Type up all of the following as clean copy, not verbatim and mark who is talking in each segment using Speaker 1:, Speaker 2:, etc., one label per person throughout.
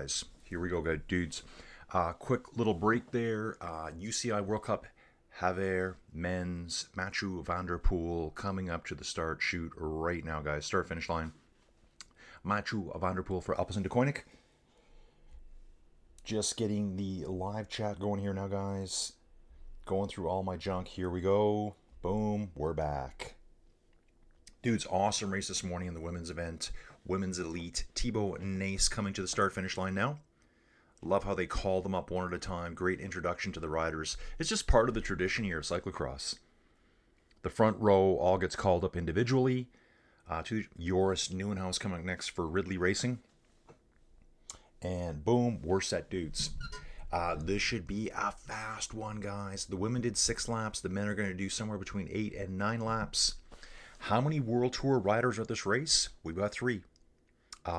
Speaker 1: guys. Here we go, guys, dudes. Quick little break there. UCI World Cup, Gavere, MENS, Mathieu van der Poel coming up to the start shoot right now, guys. Start finish line. Mathieu van der Poel for Alpecin de Koenig. Just getting the live chat going here now, guys. Going through all my junk. Here we go. Boom. We're back. Dudes, awesome race this morning in the women's event. Women's Elite. Thibaut Nace coming to the start-finish line now. Love how they call them up one at a time. Great introduction to the riders. It's just part of the tradition here of cyclocross. The front row all gets called up individually. To Joris Nieuwenhuis coming next for Ridley Racing. And boom, we're set, dudes. This should be a fast one, guys. The women did 6 laps. The men are going to do somewhere between 8 and 9 laps. How many World Tour riders are at this race? We've got 3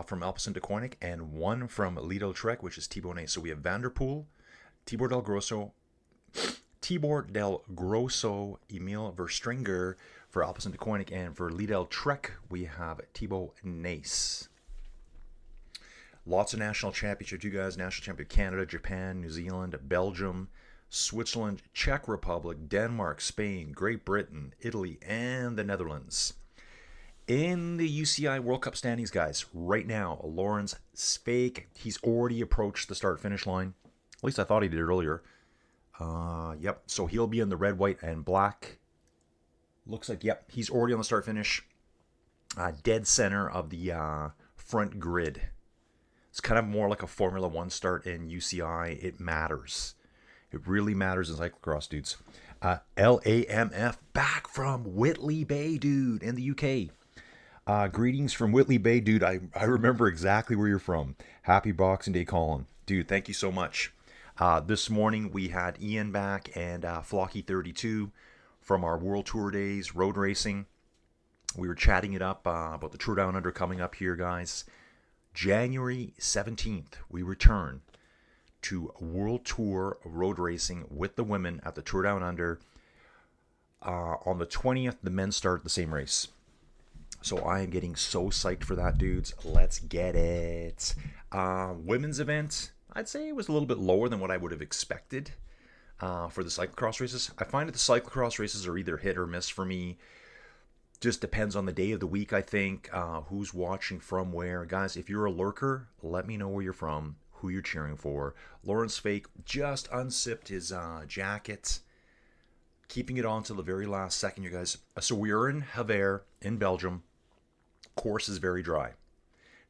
Speaker 1: from Alpecin de Koenig and 1 from Lido Trek, which is Thibaut Nace. So we have Van der Poel, Tibor Del Grosso, Emil Verstringer for Alpecin de Koenig, and for Lidl Trek we have Thibaut Nace. Lots of national championships, you guys. National champion Canada, Japan, New Zealand, Belgium, Switzerland, Czech Republic, Denmark, Spain, Great Britain, Italy, and the Netherlands. In the UCI World Cup standings, guys, right now, Lawrence Spake, he's already approached the start-finish line. At least I thought he did earlier. Yep, so he'll be in the red, white, and black. Looks like, yep, he's already on the start-finish. Dead center of the front grid. It's kind of more like a Formula 1 start in UCI. It matters. It really matters in cyclocross, dudes. LAMF back from Whitley Bay, dude, in the UK. Greetings from Whitley Bay, dude. I remember exactly where you're from. Happy Boxing Day, Colin. Dude, thank you so much. This morning we had Ian back and Flocky32 from our World Tour days, road racing. We were chatting it up about the Tour Down Under coming up here, guys. January 17th, we return to World Tour road racing with the women at the Tour Down Under. On the 20th, the men start the same race. So I am getting so psyched for that, dudes. Let's get it. Women's event, I'd say it was a little bit lower than what I would have expected for the cyclocross races. I find that the cyclocross races are either hit or miss for me. Just depends on the day of the week, I think, who's watching from where. Guys, if you're a lurker, let me know where you're from, who you're cheering for. Lawrence Fake just unzipped his jacket, keeping it on till the very last second, you guys. So we are in Gavere in Belgium. Course is very dry.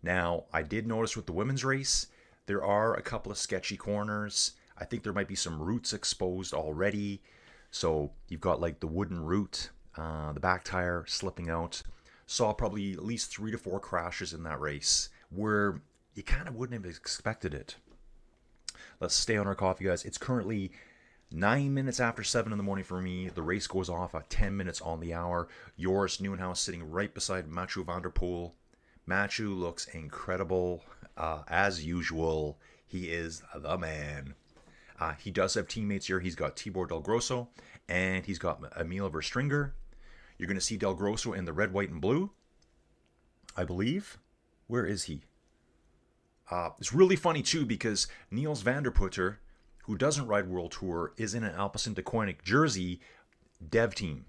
Speaker 1: Now, I did notice with the women's race, there are a couple of sketchy corners. I think there might be some roots exposed already. So you've got like the wooden root, the back tire slipping out. Saw probably at least 3 to 4 crashes in that race where you kind of wouldn't have expected it. Let's stay on our coffee, guys. It's currently 9 minutes after 7 in the morning for me. The race goes off at 10 minutes on the hour. Joris Nieuwenhuis sitting right beside Mathieu van der Poel. Mathieu looks incredible. As usual, he is the man. He does have teammates here. He's got Tibor Del Grosso and he's got Emil Verstringer. You're going to see Del Grosso in the red, white, and blue, I believe. Where is he? It's really funny, too, because Niels van der Putter, who doesn't ride World Tour, is in an Alpecin de Koenig jersey dev team.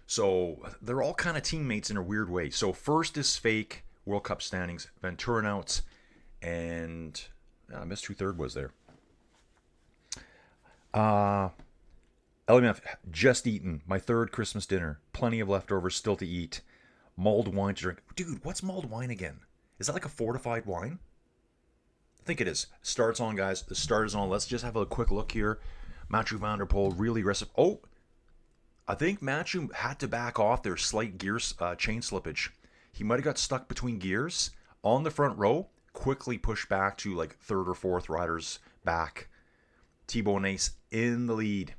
Speaker 1: So they're all kind of teammates in a weird way. So first is Fake, World Cup standings, Van Turnouts, and I missed who third was there. LMF, just eaten. My 3rd Christmas dinner. Plenty of leftovers still to eat. Mulled wine to drink. Dude, what's mulled wine again? Is that like a fortified wine? I think it is. Start's on, guys. The start is on. Let's just have a quick look here. Mathieu van der Poel really aggressive. Oh, I think Mathieu had to back off their slight gears chain slippage. He might have got stuck between gears on the front row. Quickly pushed back to like 3rd or 4th riders back. Thibaut Nace in the lead.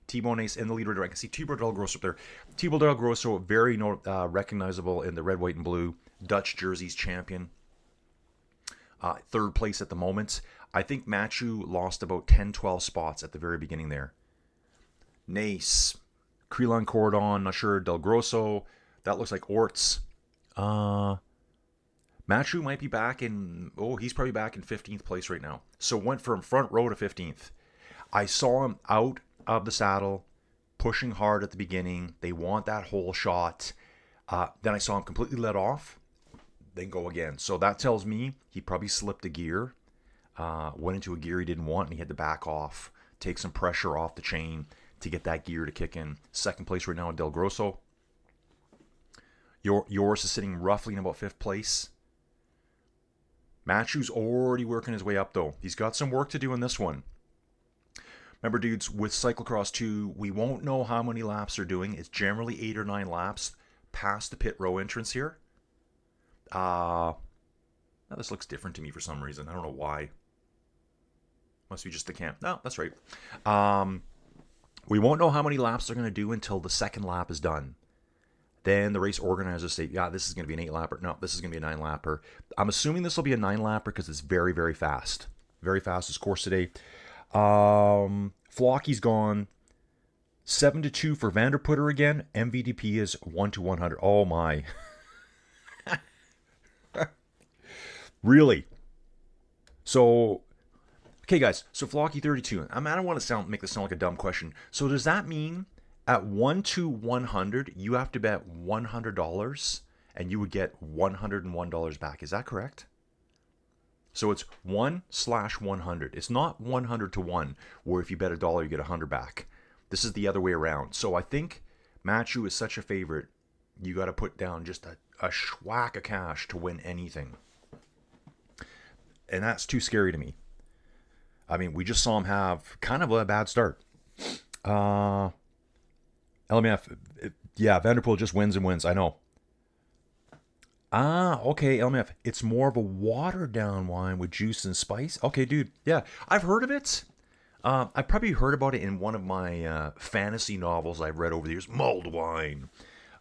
Speaker 1: Thibaut Nace in the lead. I can see Tibor Del Grosso up there. Tibor Del Grosso, very recognizable in the red, white, and blue. Dutch jerseys champion. 3rd place at the moment. I think Mathieu lost about 10-12 spots at the very beginning there. Nace, Crelon Cordon, not sure. Del Grosso, that looks like Orts. Matthew might be back in, he's probably back in 15th place right now. So went from front row to 15th. I saw him out of the saddle, pushing hard at the beginning. They want that whole shot. Then I saw him completely let off, then go again. So that tells me he probably slipped a gear, went into a gear he didn't want, and he had to back off, take some pressure off the chain to get that gear to kick in. Second place right now in Del Grosso. Yours is sitting roughly in about 5th place. Matthew's already working his way up, though. He's got some work to do in this one. Remember, dudes, with Cyclocross 2, we won't know how many laps they're doing. It's generally 8 or 9 laps past the pit row entrance here. Now this looks different to me for some reason. I don't know why. Must be just the camp. No, that's right. We won't know how many laps they're going to do until the second lap is done. Then the race organizers say, yeah, this is going to be an 8-lapper. No, this is going to be a 9-lapper. I'm assuming this will be a 9-lapper because it's very, very fast. Very fastest course today. Flocky's gone 7-2 for Vanderputter again. MVDP is 1-100. Oh my. Really? So, okay guys, so Flocky 32. I don't want to make this sound like a dumb question. So does that mean at 1-100, you have to bet $100 and you would get $101 back? Is that correct? So it's 1/100. It's not 100 to 1, where if you bet $1, you get 100 back. This is the other way around. So I think Matthew is such a favorite, you got to put down just a schwack of cash to win anything. And that's too scary to me. I mean, we just saw him have kind of a bad start. LMF, yeah, Vanderpool just wins and wins. I know. Okay, LMF. It's more of a watered down wine with juice and spice. Okay, dude. Yeah, I've heard of it. I've probably heard about it in one of my fantasy novels I've read over the years. Mulled wine.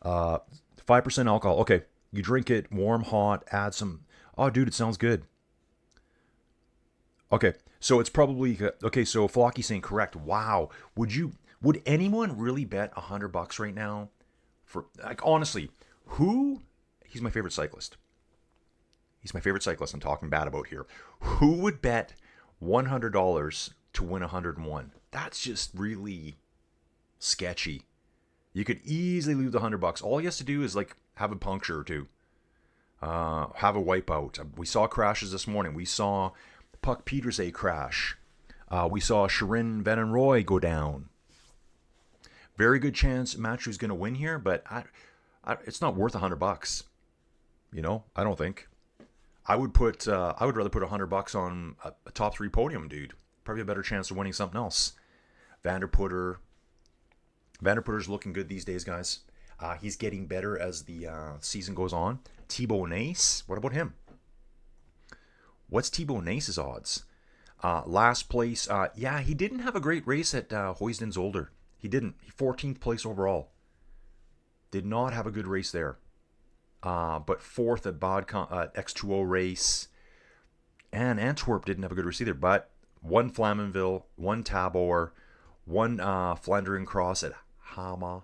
Speaker 1: 5% alcohol. Okay, you drink it warm, hot, add some... Oh, dude, it sounds good. Okay, so it's probably... Okay, so Flocky's saying correct. Wow. Would anyone really bet $100 right now? For, like, honestly, who... He's my favorite cyclist. He's my favorite cyclist I'm talking bad about here. Who would bet $100 to win 101? That's just really sketchy. You could easily lose $100. All he has to do is like have a puncture or two. Have a wipeout. We saw crashes this morning. We saw Puck Peterse crash. We saw Shirin Van go down. Very good chance Matthew's going to win here, but it's not worth $100. You know, I don't think. I would rather put $100 on a top 3 podium, dude. Probably a better chance of winning something else. Vanderputter's looking good these days, guys. He's getting better as the season goes on. Thibaut Nace, what about him? What's Thibaut Nace's odds? Last place, yeah, he didn't have a great race at Hoysden Zolder. He didn't. 14th place overall. Did not have a good race there. But 4th at X2O race. And Antwerp didn't have a good race either. But 1 Flamanville, 1 Tabor, 1 Flandern Cross at Hama.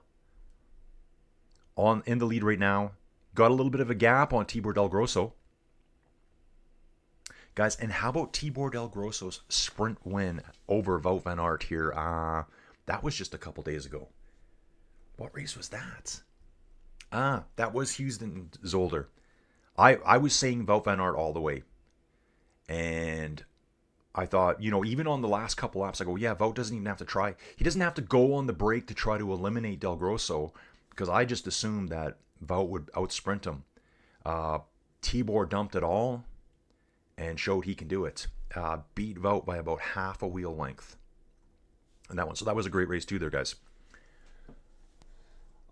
Speaker 1: In the lead right now. Got a little bit of a gap on Tibor Del Grosso. Guys, and how about Tibor Del Grosso's sprint win over Wout van Aert here? That was just a couple days ago. What race was that? That was Houston Zolder. I was saying Wout van Aert all the way. And I thought, even on the last couple laps, I go, yeah, Wout doesn't even have to try. He doesn't have to go on the break to try to eliminate Del Grosso, because I just assumed that Wout would outsprint him. Tibor dumped it all and showed he can do it. Beat Wout by about half a wheel length. And that one. So that was a great race too there, guys.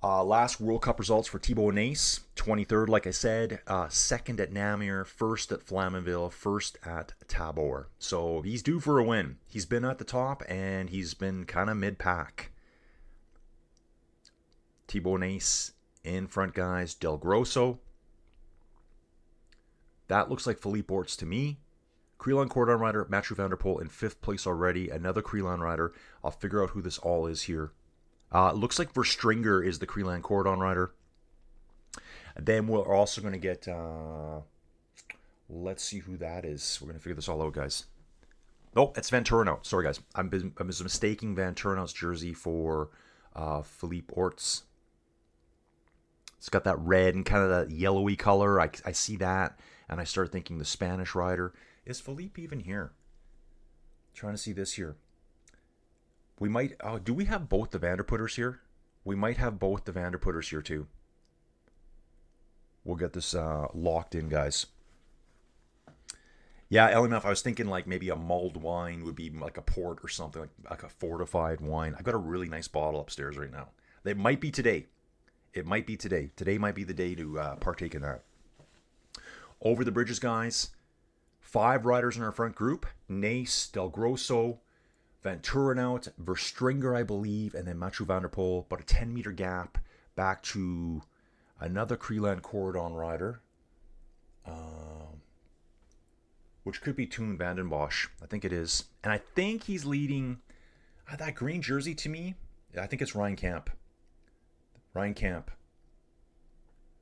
Speaker 1: Last World Cup results for Thibaut Nace. 23rd, like I said. 2nd at Namur. 1st at Flamanville. 1st at Tabor. So he's due for a win. He's been at the top and he's been kind of mid-pack. Thibaut Nace in front, guys. Del Grosso. That looks like Philippe Orts to me. Creelan Cordon rider, Mathieu van der Poel in 5th place already. Another Creelan rider. I'll figure out who this all is here. Looks like Verstringer is the Creelan Cordon rider. Then we're also going to get Let's see who that is. We're going to figure this all out, guys. Oh, it's Van Turnhout. Sorry, guys. I was mistaking Van Turnhout's jersey for Philippe Orts. It's got that red and kind of that yellowy color. I see that, and I start thinking the Spanish rider. Is Philippe even here? Trying to see this here. We might... do we have both the Vanderputters here? We might have both the Vanderputters here, too. We'll get this locked in, guys. Yeah, LMF, I was thinking like maybe a mulled wine would be like a port or something, like a fortified wine. I've got a really nice bottle upstairs right now. It might be today. It might be today. Today might be the day to partake in that. Over the bridges, guys. 5 riders in our front group. Nace, Del Grosso, Van Turnhout, Verstringer, I believe, and then Mathieu van der Poel. About a 10-meter gap back to another Creeland Corridon rider. Which could be Toon Vanden Bosch. I think it is. And I think he's leading that green jersey to me. I think it's Ryan Camp. Ryan Camp.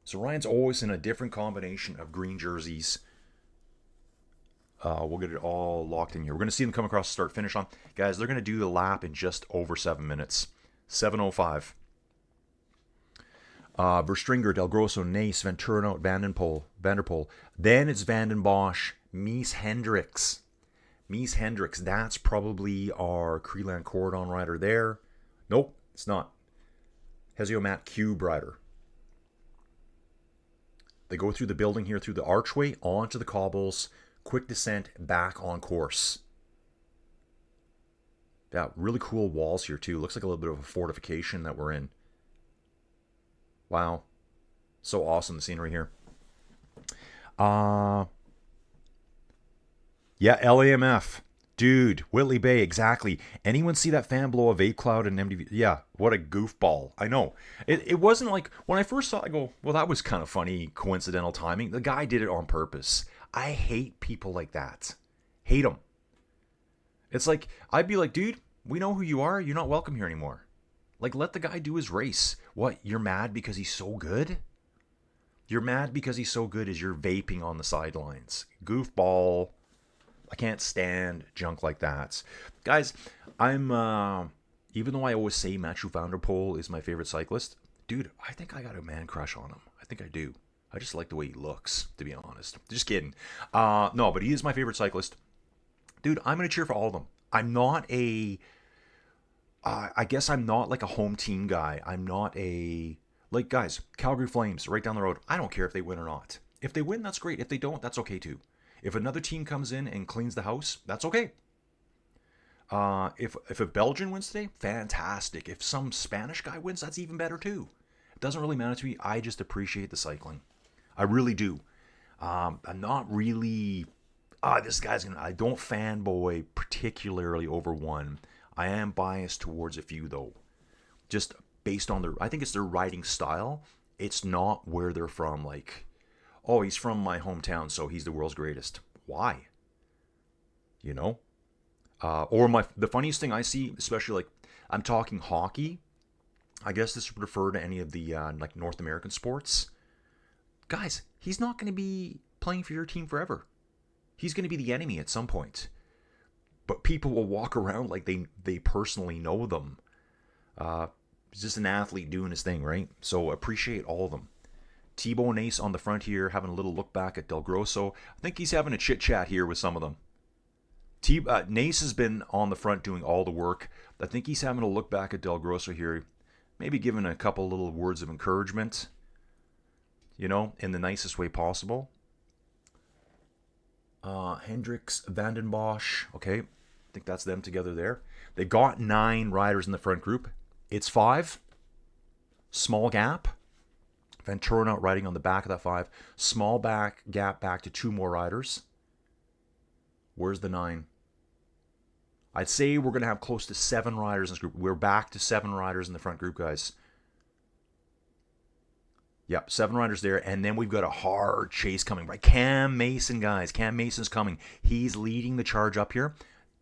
Speaker 1: So Ryan's always in a different combination of green jerseys. We'll get it all locked in here. We're going to see them come across the start-finish on. Guys, they're going to do the lap in just over 7 minutes. 7:05. Verstringer, Del Grosso, Nace, Van Turnhout, Van der Poel. Then it's Vanden Bosch, Mies Hendricks. Mies Hendricks, that's probably our Creeland Corridon rider there. Nope, it's not. Hezio-Matt Cube rider. They go through the building here, through the archway, onto the cobbles, quick descent, back on course. Yeah, really cool walls here too. Looks like a little bit of a fortification that we're in. Wow. So awesome, the scenery here. Yeah, LAMF. Dude, Whitley Bay, exactly. Anyone see that fan blow a vape cloud in MTV? Yeah, what a goofball. I know. It wasn't like, when I first saw it, I go, well, that was kind of funny, coincidental timing. The guy did it on purpose. I hate people like that. Hate them. It's like, I'd be like, dude, we know who you are. You're not welcome here anymore. Like, let the guy do his race. What, you're mad because he's so good? You're mad because he's so good as you're vaping on the sidelines. Goofball. I can't stand junk like that. Guys, I'm, even though I always say Mathieu van der Poel is my favorite cyclist, dude, I think I got a man crush on him. I think I do. I just like the way he looks, to be honest. Just kidding. No, but he is my favorite cyclist. Dude, I'm going to cheer for all of them. I'm not a... I guess I'm not like a home team guy. I'm not a... Like, guys, Calgary Flames, right down the road. I don't care if they win or not. If they win, that's great. If they don't, that's okay too. If another team comes in and cleans the house, that's okay. If a Belgian wins today, fantastic. If some Spanish guy wins, that's even better too. It doesn't really matter to me. I just appreciate the cycling. I really do. I'm not really... this guy's gonna... I don't fanboy particularly over one. I am biased towards a few though. Just based on their... I think it's their riding style. It's not where they're from. Like, oh, he's from my hometown, so he's the world's greatest. Why? You know? Or the funniest thing I see, especially like, I'm talking hockey. I guess this would refer to any of the like North American sports. Guys, he's not going to be playing for your team forever. He's going to be the enemy at some point. But people will walk around like they personally know them. He's just an athlete doing his thing, right? So appreciate all of them. Thibaut Nace on the front here, having a little look back at Del Grosso. I think he's having a chit-chat here with some of them. Nace has been on the front doing all the work. I think he's having a look back at Del Grosso here. Maybe giving a couple little words of encouragement. You know, in the nicest way possible. Hendricks, Vanden Bosch. Okay, I think that's them together there. They got 9 riders in the front group. It's 5. Small gap. Van Turnhout riding on the back of that 5. Small gap back to 2 more riders. Where's the 9? I'd say we're going to have close to 7 riders in this group. We're back to 7 riders in the front group, guys. Yep, 7 riders there. And then we've got a hard chase coming. Right, Cam Mason, guys. Cam Mason's coming. He's leading the charge up here.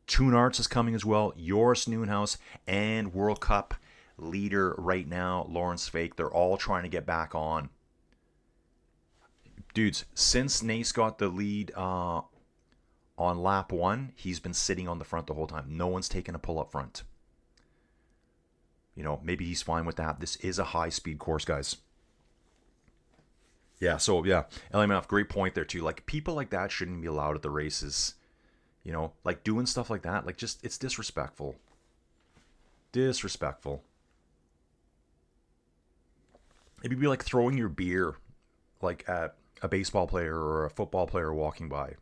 Speaker 1: Toon Arts is coming as well. Joris Nieuwenhuis and World Cup leader right now, Lawrence Fake. They're all trying to get back on. Dudes, since Nace got the lead on lap 1, he's been sitting on the front the whole time. No one's taken a pull up front. You know, maybe he's fine with that. This is a high-speed course, guys. Yeah, so, yeah. LMF, great point there, too. Like, people like that shouldn't be allowed at the races. You know, like, doing stuff like that, like, just, it's disrespectful. Disrespectful. It'd be like throwing your beer, like, at a baseball player or a football player walking by.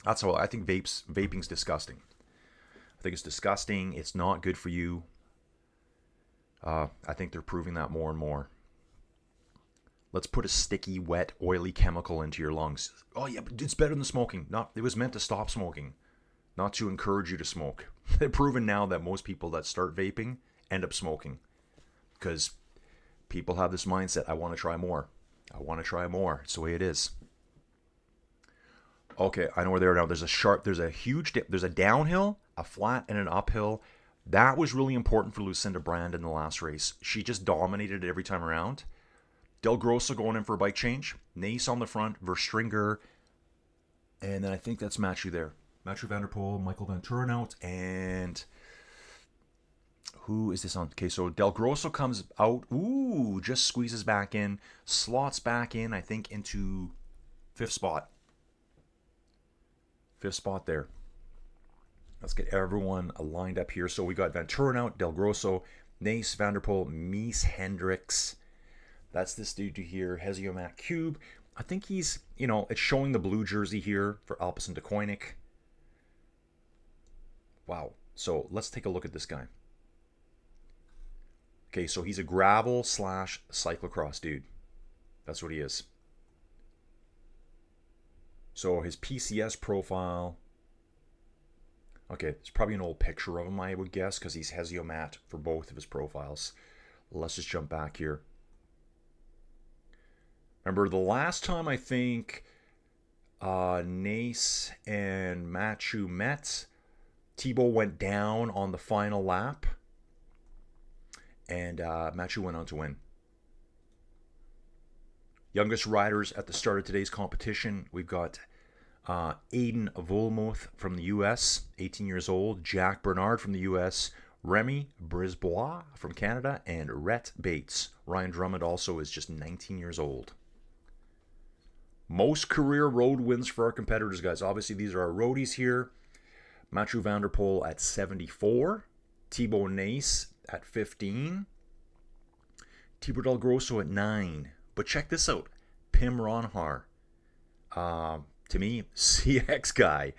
Speaker 1: That's how I think vaping's disgusting. I think it's disgusting. It's not good for you. I think they're proving that more and more. Let's put a sticky, wet, oily chemical into your lungs. Oh yeah, but it's better than smoking. It was meant to stop smoking, not to encourage you to smoke. They've proven now that most people that start vaping end up smoking because people have this mindset, I want to try more. I want to try more. It's the way it is. Okay, I know where they are now. There's a huge dip. There's a downhill, a flat, and an uphill. That was really important for Lucinda Brand in the last race. She just dominated it every time around. Del Grosso going in for a bike change. Nace on the front, Verstringer. And then I think that's Matthew there. Matthew van der Poel, Michael Van Turenhout, and who is this on? Okay, so Del Grosso comes out. Ooh, just squeezes back in. Slots back in, I think, into 5th spot. 5th spot there. Let's get everyone lined up here. So we got Van Turenhout, Del Grosso, Nace, Van der Poel, Mies Hendricks. That's this dude here, Heziomat Cube. I think he's, you know, it's showing the blue jersey here for Alpecin de Koenig. Wow. So let's take a look at this guy. Okay, so he's a gravel / cyclocross dude. That's what he is. So his PCS profile. Okay, it's probably an old picture of him, I would guess, because he's Heziomat for both of his profiles. Let's just jump back here. Remember, the last time I think Nace and Mathieu met, Thibaut went down on the final lap, and Mathieu went on to win. Youngest riders at the start of today's competition, we've got Aiden Volmuth from the U.S., 18 years old, Jack Bernard from the U.S., Remy Brisbois from Canada, and Rhett Bates. Ryan Drummond also is just 19 years old. Most career road wins for our competitors, guys. Obviously, these are our roadies here. Mathieu van der Poel at 74. Thibaut Nace at 15. Thibaut Del Grosso at 9. But check this out. Pim Ronhaar. To me, CX guy.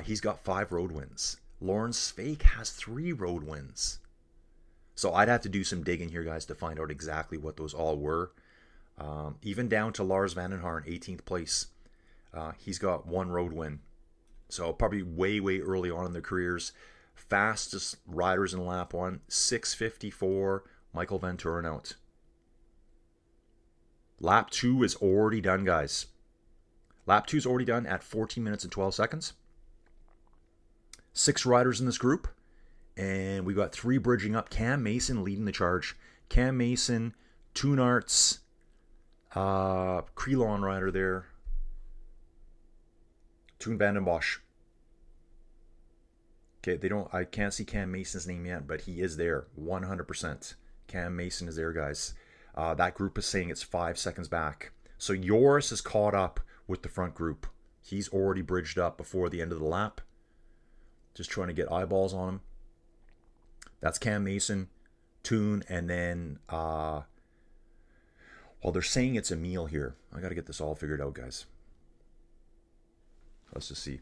Speaker 1: He's got 5 road wins. Lawrence Fake has 3 road wins. So I'd have to do some digging here, guys, to find out exactly what those all were. Even down to Lars Vandenhaar in 18th place. He's got 1 road win. So probably way, way early on in their careers. Fastest riders in lap 1, 6:54, Michael Van Turenhout. Lap 2 is already done, guys. Lap 2 is already done at 14 minutes and 12 seconds. 6 riders in this group. And we got 3 bridging up. Cam Mason leading the charge. Cam Mason, Toonarts, Creelon rider there. Toon van den Bosch. Okay, I can't see Cam Mason's name yet, but he is there, 100%. Cam Mason is there, guys. That group is saying it's 5 seconds back. So Joris is caught up with the front group. He's already bridged up before the end of the lap. Just trying to get eyeballs on him. That's Cam Mason, Toon, and then, well, they're saying it's Emil here. I got to get this all figured out, guys. Let's just see.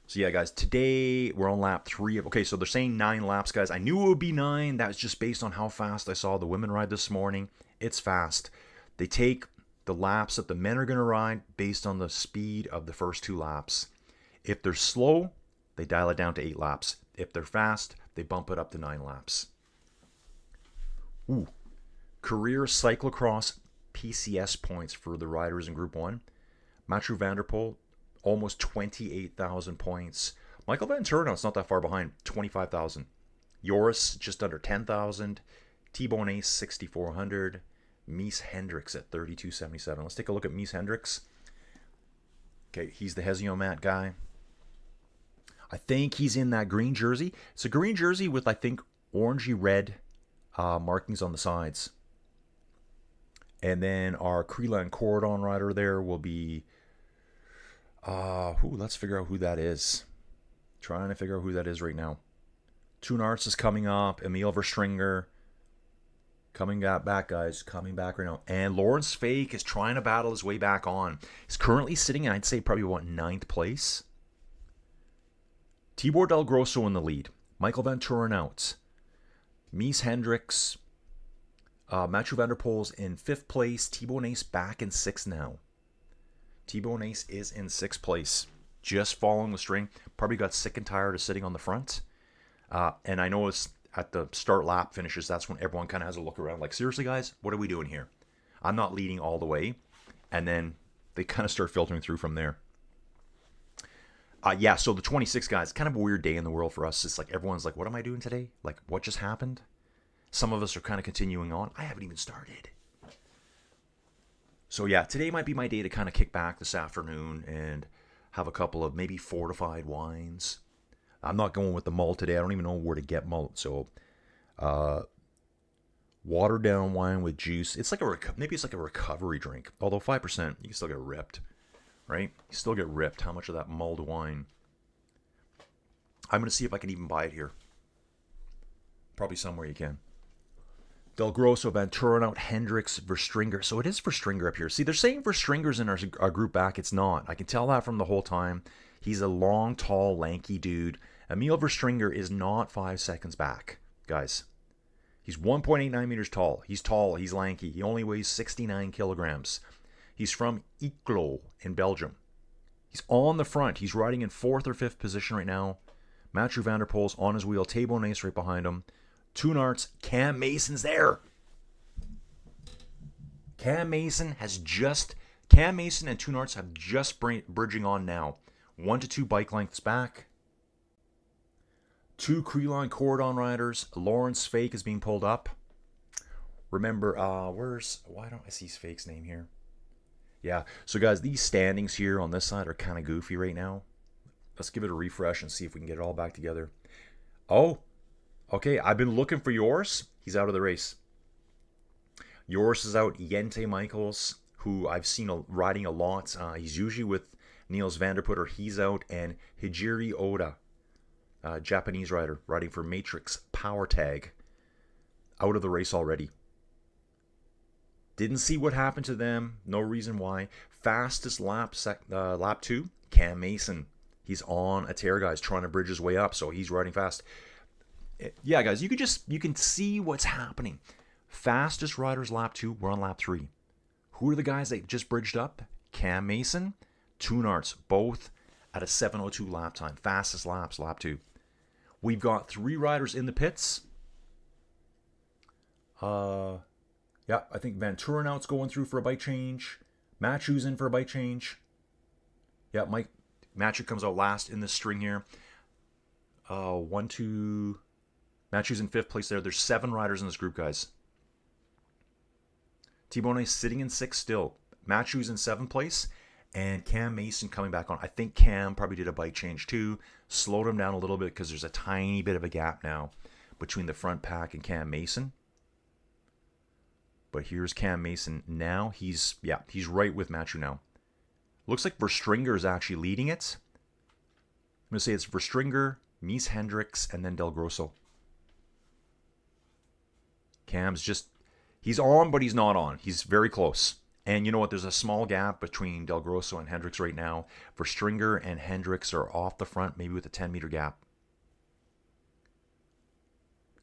Speaker 1: So yeah, guys, today we're on lap 3 of, okay, so they're saying 9 laps, guys. I knew it would be 9. That was just based on how fast I saw the women ride this morning. It's fast. They take the laps that the men are going to ride based on the speed of the first 2 laps. If they're slow, they dial it down to 8 laps. If they're fast, they bump it up to 9 laps. Ooh. Career cyclocross PCS points for the riders in Group 1. Mathieu van der Poel, almost 28,000 points. Michael Van Turenhout's not that far behind, 25,000. Joris, just under 10,000. Thibaut Nace, 6,400. Mies Hendricks at 32.77. Let's take a look at Mies Hendricks. Okay, he's the Heziomat guy. I think he's in that green jersey. It's a green jersey with, I think, orangey red markings on the sides. And then our Crelan Cordon rider there will be... let's figure out who that is. Trying to figure out who that is right now. Toonarts is coming up. Emil Verstringer. Coming back, guys. Coming back right now. And Lawrence Fake is trying to battle his way back on. He's currently sitting, I'd say, probably, what, 9th place? Tibor Del Grosso in the lead. Michael Van Turen out. Mies Hendricks. Mathieu van der Poel's in 5th place. Thibaut Nace back in 6th now. Thibaut Nace is in 6th place. Just following the string. Probably got sick and tired of sitting on the front. And I know it's at the start lap finishes, that's when everyone kind of has a look around. Like, seriously, guys, what are we doing here? I'm not leading all the way. And then they kind of start filtering through from there. Yeah, so the 26 guys, kind of a weird day in the world for us. It's like everyone's like, what am I doing today? Like, what just happened? Some of us are kind of continuing on. I haven't even started. So yeah, today might be my day to kind of kick back this afternoon and have a couple of maybe fortified wines. I'm not going with the malt today. I don't even know where to get malt. So, watered down wine with juice. It's like maybe it's like a recovery drink. Although 5%, you can still get ripped, right? You still get ripped. How much of that mulled wine? I'm going to see if I can even buy it here. Probably somewhere you can. Del Grosso, Van Turen out, Hendricks, Verstringer. So it is Verstringer up here. See, they're saying Verstringer's in our group back. It's not. I can tell that from the whole time. He's a long, tall, lanky dude. Emil Verstringer is not 5 seconds back, guys. He's 1.89 meters tall. He's tall. He's lanky. He only weighs 69 kilograms. He's from Eeklo in Belgium. He's on the front. He's riding in 4th or 5th position right now. Mathieu van der Poel's on his wheel. Thibaut Nace right behind him. Toonarts, Cam Mason's there. Cam Mason and Toonarts have just bridging on now. 1 to 2 bike lengths back. 2 Crelan Cordon riders. Lawrence Fake is being pulled up. Remember, why don't I see Fake's name here? Yeah, so guys, these standings here on this side are kind of goofy right now. Let's give it a refresh and see if we can get it all back together. Oh, okay, I've been looking for yours. He's out of the race. Yours is out. Jente Michaels, who I've seen riding a lot. He's usually with Niels van der Putter. He's out. And Hijiri Oda, Japanese rider, riding for Matrix Power Tag, out of the race already. Didn't see what happened to them. No reason why. Fastest lap 2, Cam Mason. He's on a tear, guys, trying to bridge his way up, so he's riding fast. Yeah, guys, you can see what's happening. Fastest riders lap 2, we're on lap 3. Who are the guys that just bridged up? Cam Mason, Toonarts, both at a 7:02 lap time. Fastest laps, lap 2. We've got 3 riders in the pits. Yeah, I think Van Turen out's going through for a bike change. Mathieu's in for a bike change. Yeah, Mathieu comes out last in this string here. 1, 2... Mathieu's in 5th place there. There's 7 riders in this group, guys. Thibaut Nace sitting in 6th still. Mathieu's in 7th place. And Cam Mason coming back on. I think Cam probably did a bike change too. Slowed him down a little bit because there's a tiny bit of a gap now between the front pack and Cam Mason. But here's Cam Mason now. He's right with Mathieu now. Looks like Verstringer is actually leading it. I'm going to say it's Verstringer, Mies Hendricks, and then Del Grosso. Cam's he's on, but he's not on. He's very close. And you know what? There's a small gap between Del Grosso and Hendricks right now. Verstringer and Hendricks are off the front, maybe with a 10-meter gap.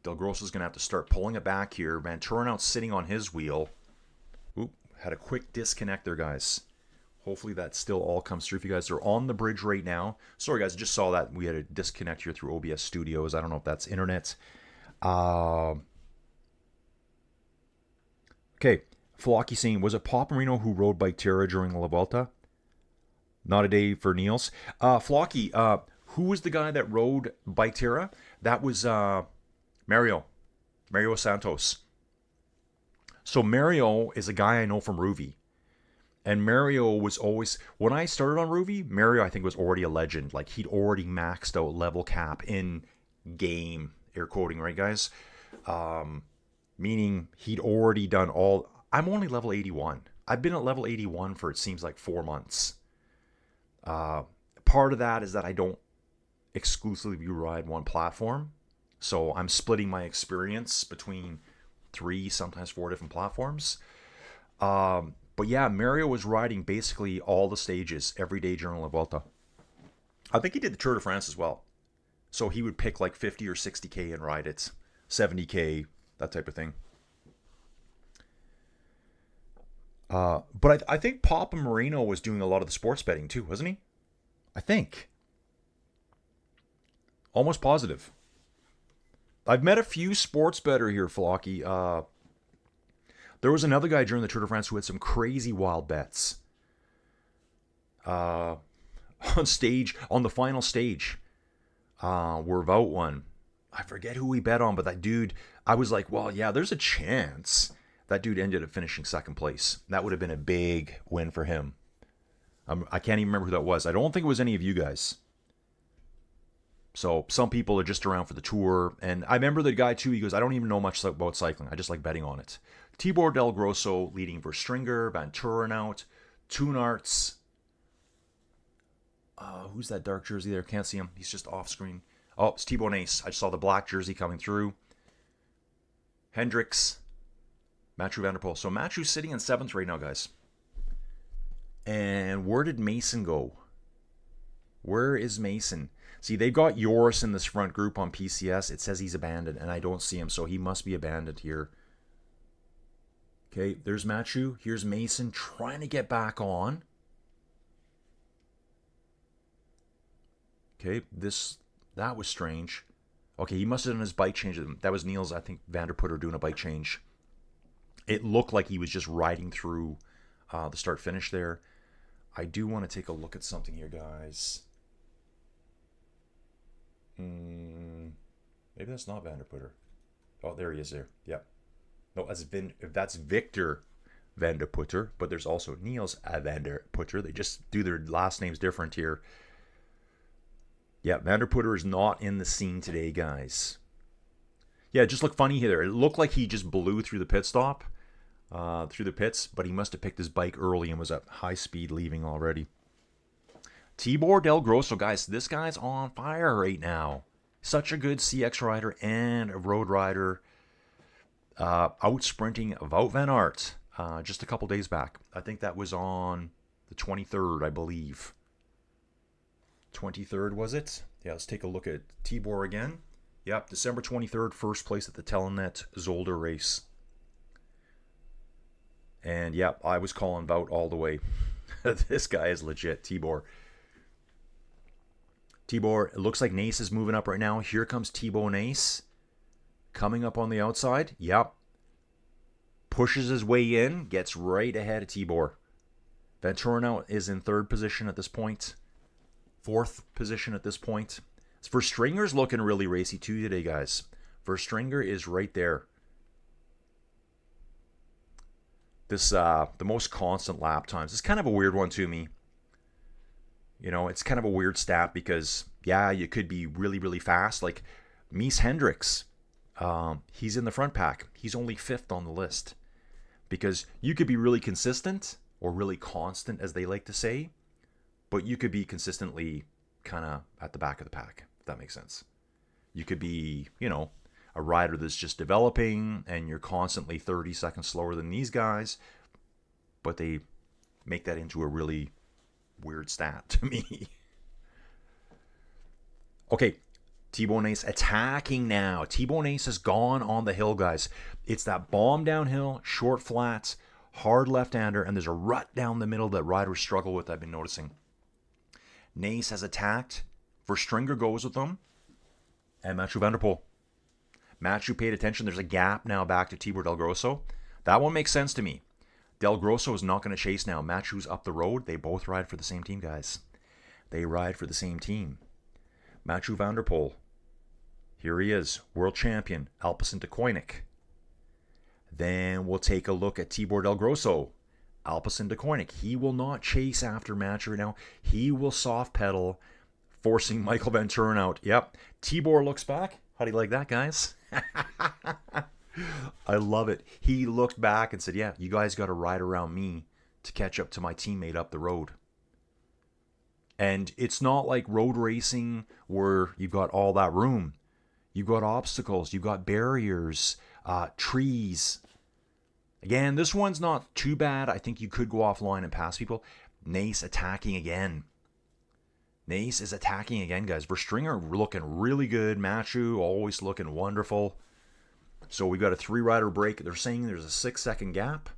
Speaker 1: Del Grosso's going to have to start pulling it back here. Van Turen out sitting on his wheel. Oop, had a quick disconnect there, guys. Hopefully that still all comes through for you guys. They're on the bridge right now. Sorry, guys, I just saw that we had a disconnect here through OBS Studios. I don't know if that's internet. Okay, Flocky saying, was it Paparino who rode Bike Terra during La Vuelta? Not a day for Niels. Flocky, who was the guy that rode Bike Terra? That was Mario Santos. So Mario is a guy I know from Ruvi. And Mario was always, when I started on Ruvi, Mario I think was already a legend. Like he'd already maxed out level cap in game, air quoting, right guys? Meaning he'd already done all, I'm only level 81. I've been at level 81 for it seems like 4 months. Part of that is that I don't exclusively ride one platform. So I'm splitting my experience between 3, sometimes 4 different platforms. But yeah, Mario was riding basically all the stages every day during La Vuelta. I think he did the Tour de France as well. So he would pick like 50 or 60K and ride it. 70K, that type of thing. But I think Papa Moreno was doing a lot of the sports betting too, wasn't he? I think. Almost positive. I've met a few sports better here, Flocky. There was another guy during the Tour de France who had some crazy wild bets. On the final stage, where Vout won. I forget who we bet on, but that dude, I was like, well, yeah, there's a chance. That dude ended up finishing second place. That would have been a big win for him. I can't even remember who that was. I don't think it was any of you guys. So some people are just around for the tour. And I remember the guy too, he goes, I don't even know much about cycling. I just like betting on it. Tibor Del Grosso leading Verstringer, Van Turenhout, Toonarts. Who's that dark jersey there? Can't see him. He's just off screen. Oh, it's Thibaut Nace. I just saw the black jersey coming through. Hendricks. Mathieu van der Poel. So Mathieu's sitting in 7th right now, guys. And where did Mason go? Where is Mason? See, they've got Joris in this front group on PCS. It says he's abandoned, and I don't see him, so he must be abandoned here. Okay, there's Mathieu. Here's Mason trying to get back on. Okay, that was strange. Okay, he must have done his bike change. That was Niels, I think, Vanderputter doing a bike change. It looked like he was just riding through the start-finish there. I do want to take a look at something here, guys. Maybe that's not Vanderputter. Oh, there he is there. Yep. No, that's Victor Vanderputter, but there's also Niels Vanderputter. They just do their last names different here. Yeah, Vanderputter is not in the scene today, guys. Yeah, it just looked funny here. It looked like he just blew through the pit stop, through the pits, but he must have picked his bike early and was at high speed leaving already. Tibor Del Grosso, guys, this guy's on fire right now. Such a good CX rider and a road rider. Out sprinting Wout van Aert just a couple days back. I think that was on the 23rd, I believe. 23rd, was it? Yeah, let's take a look at Tibor again. Yep, December 23rd, first place at the Telenet Zolder race. And yeah, I was calling Wout all the way. This guy is legit, Tibor. Tibor, it looks like Nace is moving up right now. Here comes Thibaut Nace. Coming up on the outside. Yep. Pushes his way in. Gets right ahead of Tibor. Van Turenhout is in 3rd position at this point. 4th position at this point. Verstringer's looking really racy too today, guys. Verstringer is right there. This the most constant lap times. It's kind of a weird one to me. You know, it's kind of a weird stat because, yeah, you could be really, really fast. Like Mies Hendricks, he's in the front pack. He's only 5th on the list. Because you could be really consistent or really constant, as they like to say, but you could be consistently kind of at the back of the pack, if that makes sense. You could be, you know, a rider that's just developing and you're constantly 30 seconds slower than these guys, but they make that into a really weird stat to me. Okay, Thibaut Nace attacking now. Thibaut Nace has gone on the hill, guys. It's that bomb downhill, short flats, hard left-hander, and there's a rut down the middle that riders struggle with, I've been noticing. Nace has attacked. Verstringer goes with them. And Mathieu van der Poel. Mathieu paid attention. There's a gap now back to Tibor Del Grosso. That one makes sense to me. Del Grosso is not going to chase now. Mathieu's up the road. They both ride for the same team, guys. They ride for the same team. Mathieu van der Poel. Here he is. World champion. Alpecin de Koenig. Then we'll take a look at Tibor Del Grosso, Alpecin de Koenig. He will not chase after Matthew right now. He will soft pedal, forcing Michael Van Turen out. Yep. Tibor looks back. How do you like that, guys? I love it. He looked back and said, yeah, you guys got to ride around me to catch up to my teammate up the road. And it's not like road racing where you've got all that room. You've got obstacles. You've got barriers, trees. Again, this one's not too bad. I think you could go offline and pass people. Nace attacking again. Nace is attacking again, guys. Verstringer looking really good. Matthew always looking wonderful. So we've got a 3-rider break. They're saying there's a 6-second gap.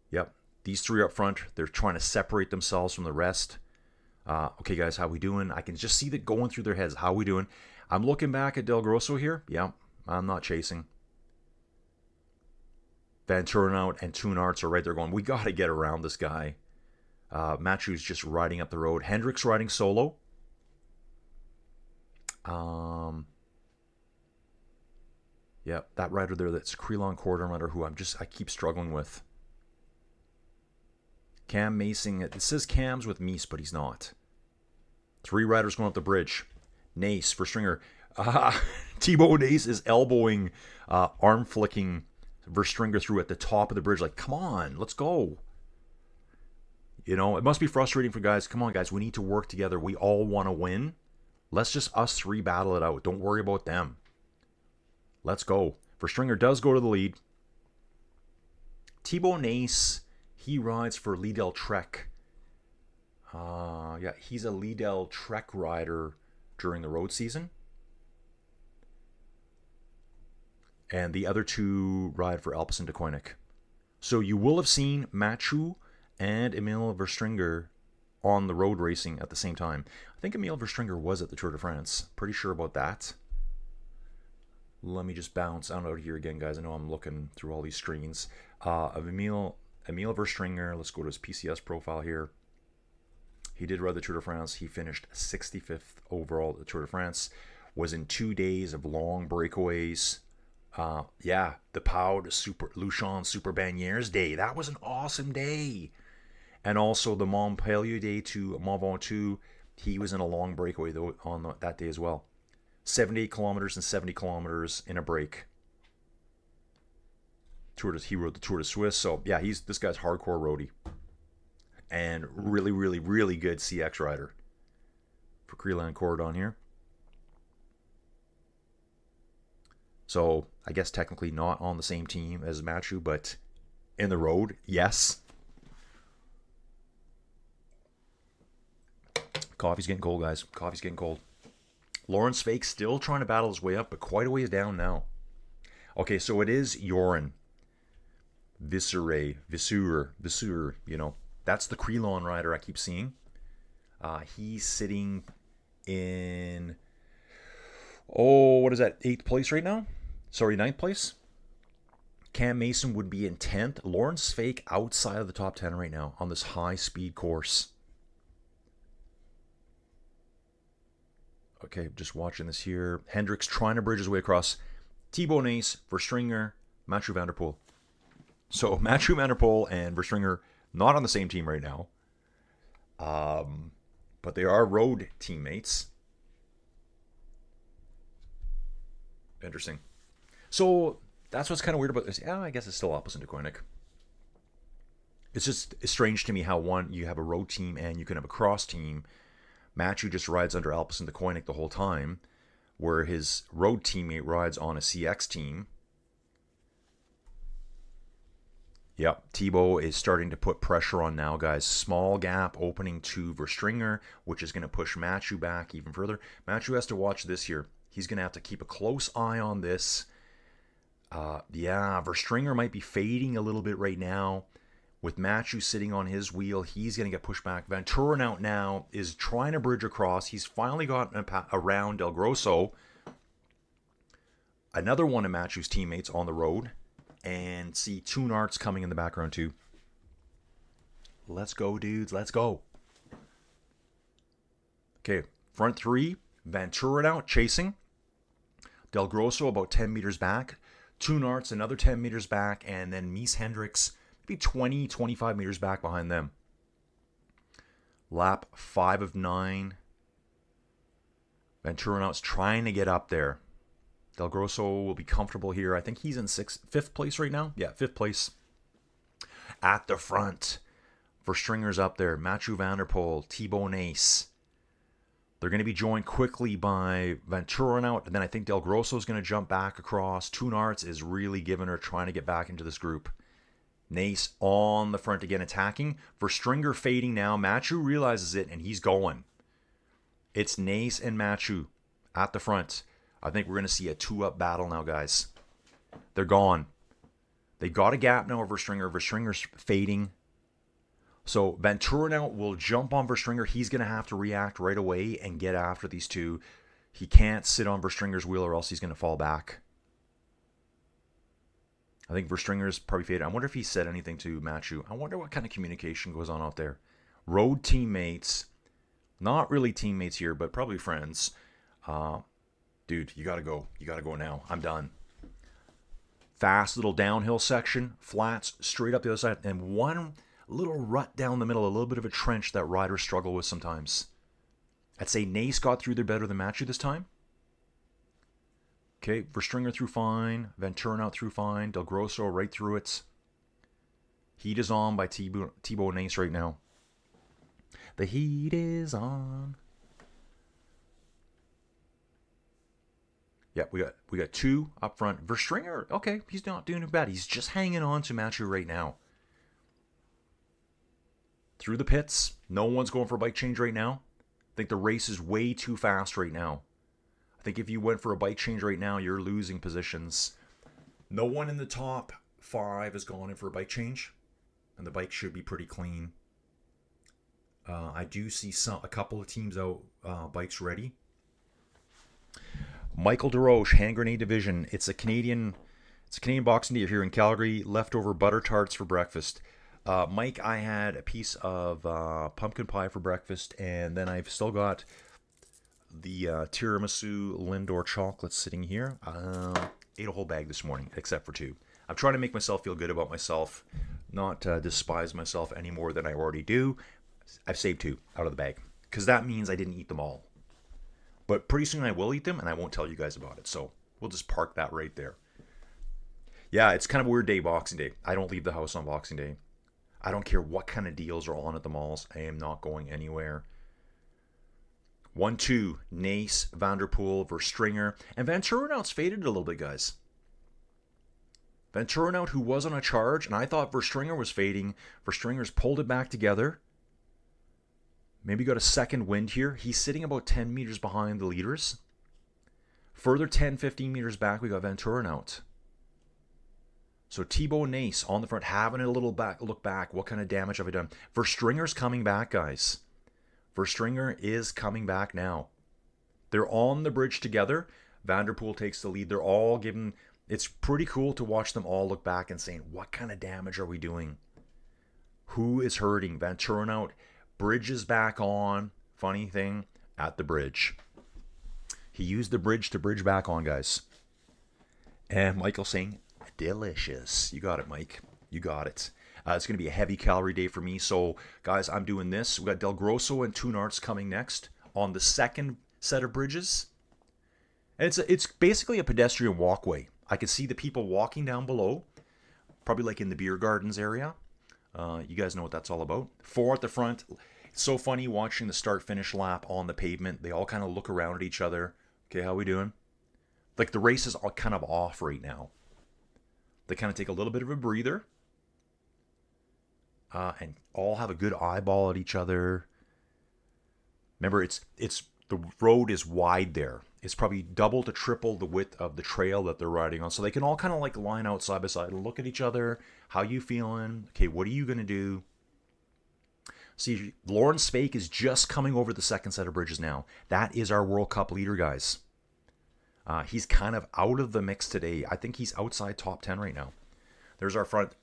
Speaker 1: Yep. These 3 up front, they're trying to separate themselves from the rest. Okay, guys, how we doing? I can just see that going through their heads. How we doing? I'm looking back at Del Grosso here. Yeah, I'm not chasing. Van Turen out and Toon Arts are right there going, we got to get around this guy. Matthew's just riding up the road. Hendricks riding solo. Yeah, that rider there, that's Crelon Cordon rider who I keep struggling with. Cam Macing, it says Cam's with Meese, but he's not. 3 riders going up the bridge. Nace, Verstringer. Thibaut Nace is elbowing, arm flicking Verstringer through at the top of the bridge. Like, come on, let's go. You know, it must be frustrating for guys. Come on, guys, we need to work together. We all want to win. Let's just us 3 battle it out. Don't worry about them. Let's go. Verstringer does go to the lead. Thibaut Nace, he rides for Lidl Trek. Yeah, he's a Lidl Trek rider during the road season. And the other 2 ride for Alpecin de Koenig. So you will have seen Mathieu and Emil Verstringer on the road racing at the same time. I think Emil Verstringer was at the Tour de France. Pretty sure about that. Let me just bounce out here again, guys. I know I'm looking through all these screens. Of Emil Verstringer, let's go to his PCS profile here. He did ride the Tour de France. He finished 65th overall at the Tour de France. Was in 2 days of long breakaways. Yeah, the Pau de Luchon Super Bagnères Day. That was an awesome day. And also the Montpellier Day to Mont Ventoux. He was in a long breakaway though on that day as well. 78 kilometers and 70 kilometers in a break. He rode the Tour de Suisse. So yeah, this guy's hardcore roadie. And really, really, really good CX rider. For Crelon Cordon here. So I guess technically not on the same team as Mathieu, but in the road, yes. Coffee's getting cold, guys. Coffee's getting cold. Lawrence Fake still trying to battle his way up, but quite a ways down now. Okay, so it is Joran. Visser, you know. That's the Crelon rider I keep seeing. He's sitting in, what is that, 8th place right now? Sorry, 9th place. Cam Mason would be in 10th. Lawrence Fake outside of the top 10 right now on this high-speed course. Okay, just watching this here. Hendricks trying to bridge his way across. Thibaut Nace, Verstringer, Mathieu van der Poel. So Mathieu van der Poel and Verstringer not on the same team right now. But they are road teammates. Interesting. So that's what's kind of weird about this. Yeah, I guess it's still Alpecin de Koenig. It's just strange to me how you have a road team and you can have a cross team. Mathieu just rides under Alpecin de Koenig the whole time, where his road teammate rides on a CX team. Yep, Thibaut is starting to put pressure on now, guys. Small gap opening to Verstringer, which is going to push Mathieu back even further. Mathieu has to watch this here. He's going to have to keep a close eye on this. Yeah, Verstringer might be fading a little bit right now. With Mathieu sitting on his wheel, he's going to get pushed back. Van Turen out now is trying to bridge across. He's finally gotten around Del Grosso. Another one of Mathieu's teammates on the road. And see Toon Arts coming in the background too. Let's go, dudes. Let's go. Okay, front 3. Van Turen out, chasing. Del Grosso about 10 meters back. Two Narts another 10 meters back, and then Mies Hendricks maybe 20, 25 meters back behind them. Lap 5 of 9. Venturonauts trying to get up there. Del Grosso will be comfortable here. I think he's in 5th place right now. Yeah, 5th place. At the front, Verstringer's up there. Mathieu van der Poel, Thibaut Nace. They're going to be joined quickly by Venturanout, and then I think Del Grosso is going to jump back across. Two Narts is really giving her, trying to get back into this group. Nace on the front again, attacking. Verstringer fading now. Mathieu realizes it, and he's going. It's Nace and Mathieu at the front. I think we're going to see a 2-up battle now, guys. They're gone. They got a gap now over Verstringer. Verstringer's fading. So Venturanout will jump on Verstringer. He's going to have to react right away and get after these two. He can't sit on Verstringer's wheel or else he's going to fall back. I think Verstringer's probably faded. I wonder if he said anything to Mathieu. I wonder what kind of communication goes on out there. Road teammates. Not really teammates here, but probably friends. Dude, you got to go. You got to go now. I'm done. Fast little downhill section. Flats straight up the other side. And one little rut down the middle. A little bit of a trench that riders struggle with sometimes. I'd say Nace got through there better than Mathieu this time. Okay, Verstringer through fine. Venturanout through fine. Del Grosso right through it. Heat is on by Thibaut Nace right now. The heat is on. Yeah, we got 2 up front. Verstringer, okay, he's not doing it bad. He's just hanging on to Mathieu right now. Through the pits. No one's going for a bike change right now. I think the race is way too fast right now. I think if you went for a bike change right now, you're losing positions. No one in the top 5 has gone in for a bike change. And the bike should be pretty clean. I do see a couple of teams out, bikes ready. Michael DeRoche, Hand Grenade Division. It's a Canadian Boxing Day here in Calgary. Leftover butter tarts for breakfast. Mike, I had a piece of pumpkin pie for breakfast, and then I've still got the tiramisu Lindor chocolate sitting here. Ate a whole bag this morning, except for 2. I'm trying to make myself feel good about myself, not despise myself any more than I already do. I've saved 2 out of the bag, because that means I didn't eat them all. But pretty soon I will eat them, and I won't tell you guys about it. So we'll just park that right there. Yeah, it's kind of a weird day, Boxing Day. I don't leave the house on Boxing Day. I don't care what kind of deals are on at the malls. I am not going anywhere. 1-2, Nace, Van der Poel, Verstringer. And Venturanout's faded a little bit, guys. Venturanout, who was on a charge, and I thought Verstringer was fading. Verstringer's pulled it back together. Maybe got a second wind here. He's sitting about 10 meters behind the leaders. Further 10, 15 meters back, we got Venturanout. So Thibaut Nace on the front, having a little look back. What kind of damage have I done? Verstringer's coming back, guys. Verstringer is coming back now. They're on the bridge together. Van der Poel takes the lead. They're all giving... It's pretty cool to watch them all look back and saying, what kind of damage are we doing? Who is hurting? Venturanout. Bridge is back on. Funny thing, at the bridge. He used the bridge to bridge back on, guys. And Michael saying, delicious. You got it, Mike. You got it. It's going to be a heavy calorie day for me. So, guys, I'm doing this. We got Del Grosso and Two Narts coming next on the second set of bridges. And it's basically a pedestrian walkway. I can see the people walking down below, probably like in the beer gardens area. You guys know what that's all about. 4 at the front. It's so funny watching the start-finish lap on the pavement. They all kind of look around at each other. Okay, how we doing? Like the race is all kind of off right now. They kind of take a little bit of a breather. And all have a good eyeball at each other. Remember, it's the road is wide there. It's probably double to triple the width of the trail that they're riding on. So they can all kind of like line out side by side and look at each other. How you feeling? Okay, what are you going to do? See, Lawrence Fake is just coming over the second set of bridges now. That is our World Cup leader, guys. He's kind of out of the mix today. I think he's outside top 10 right now. There's our front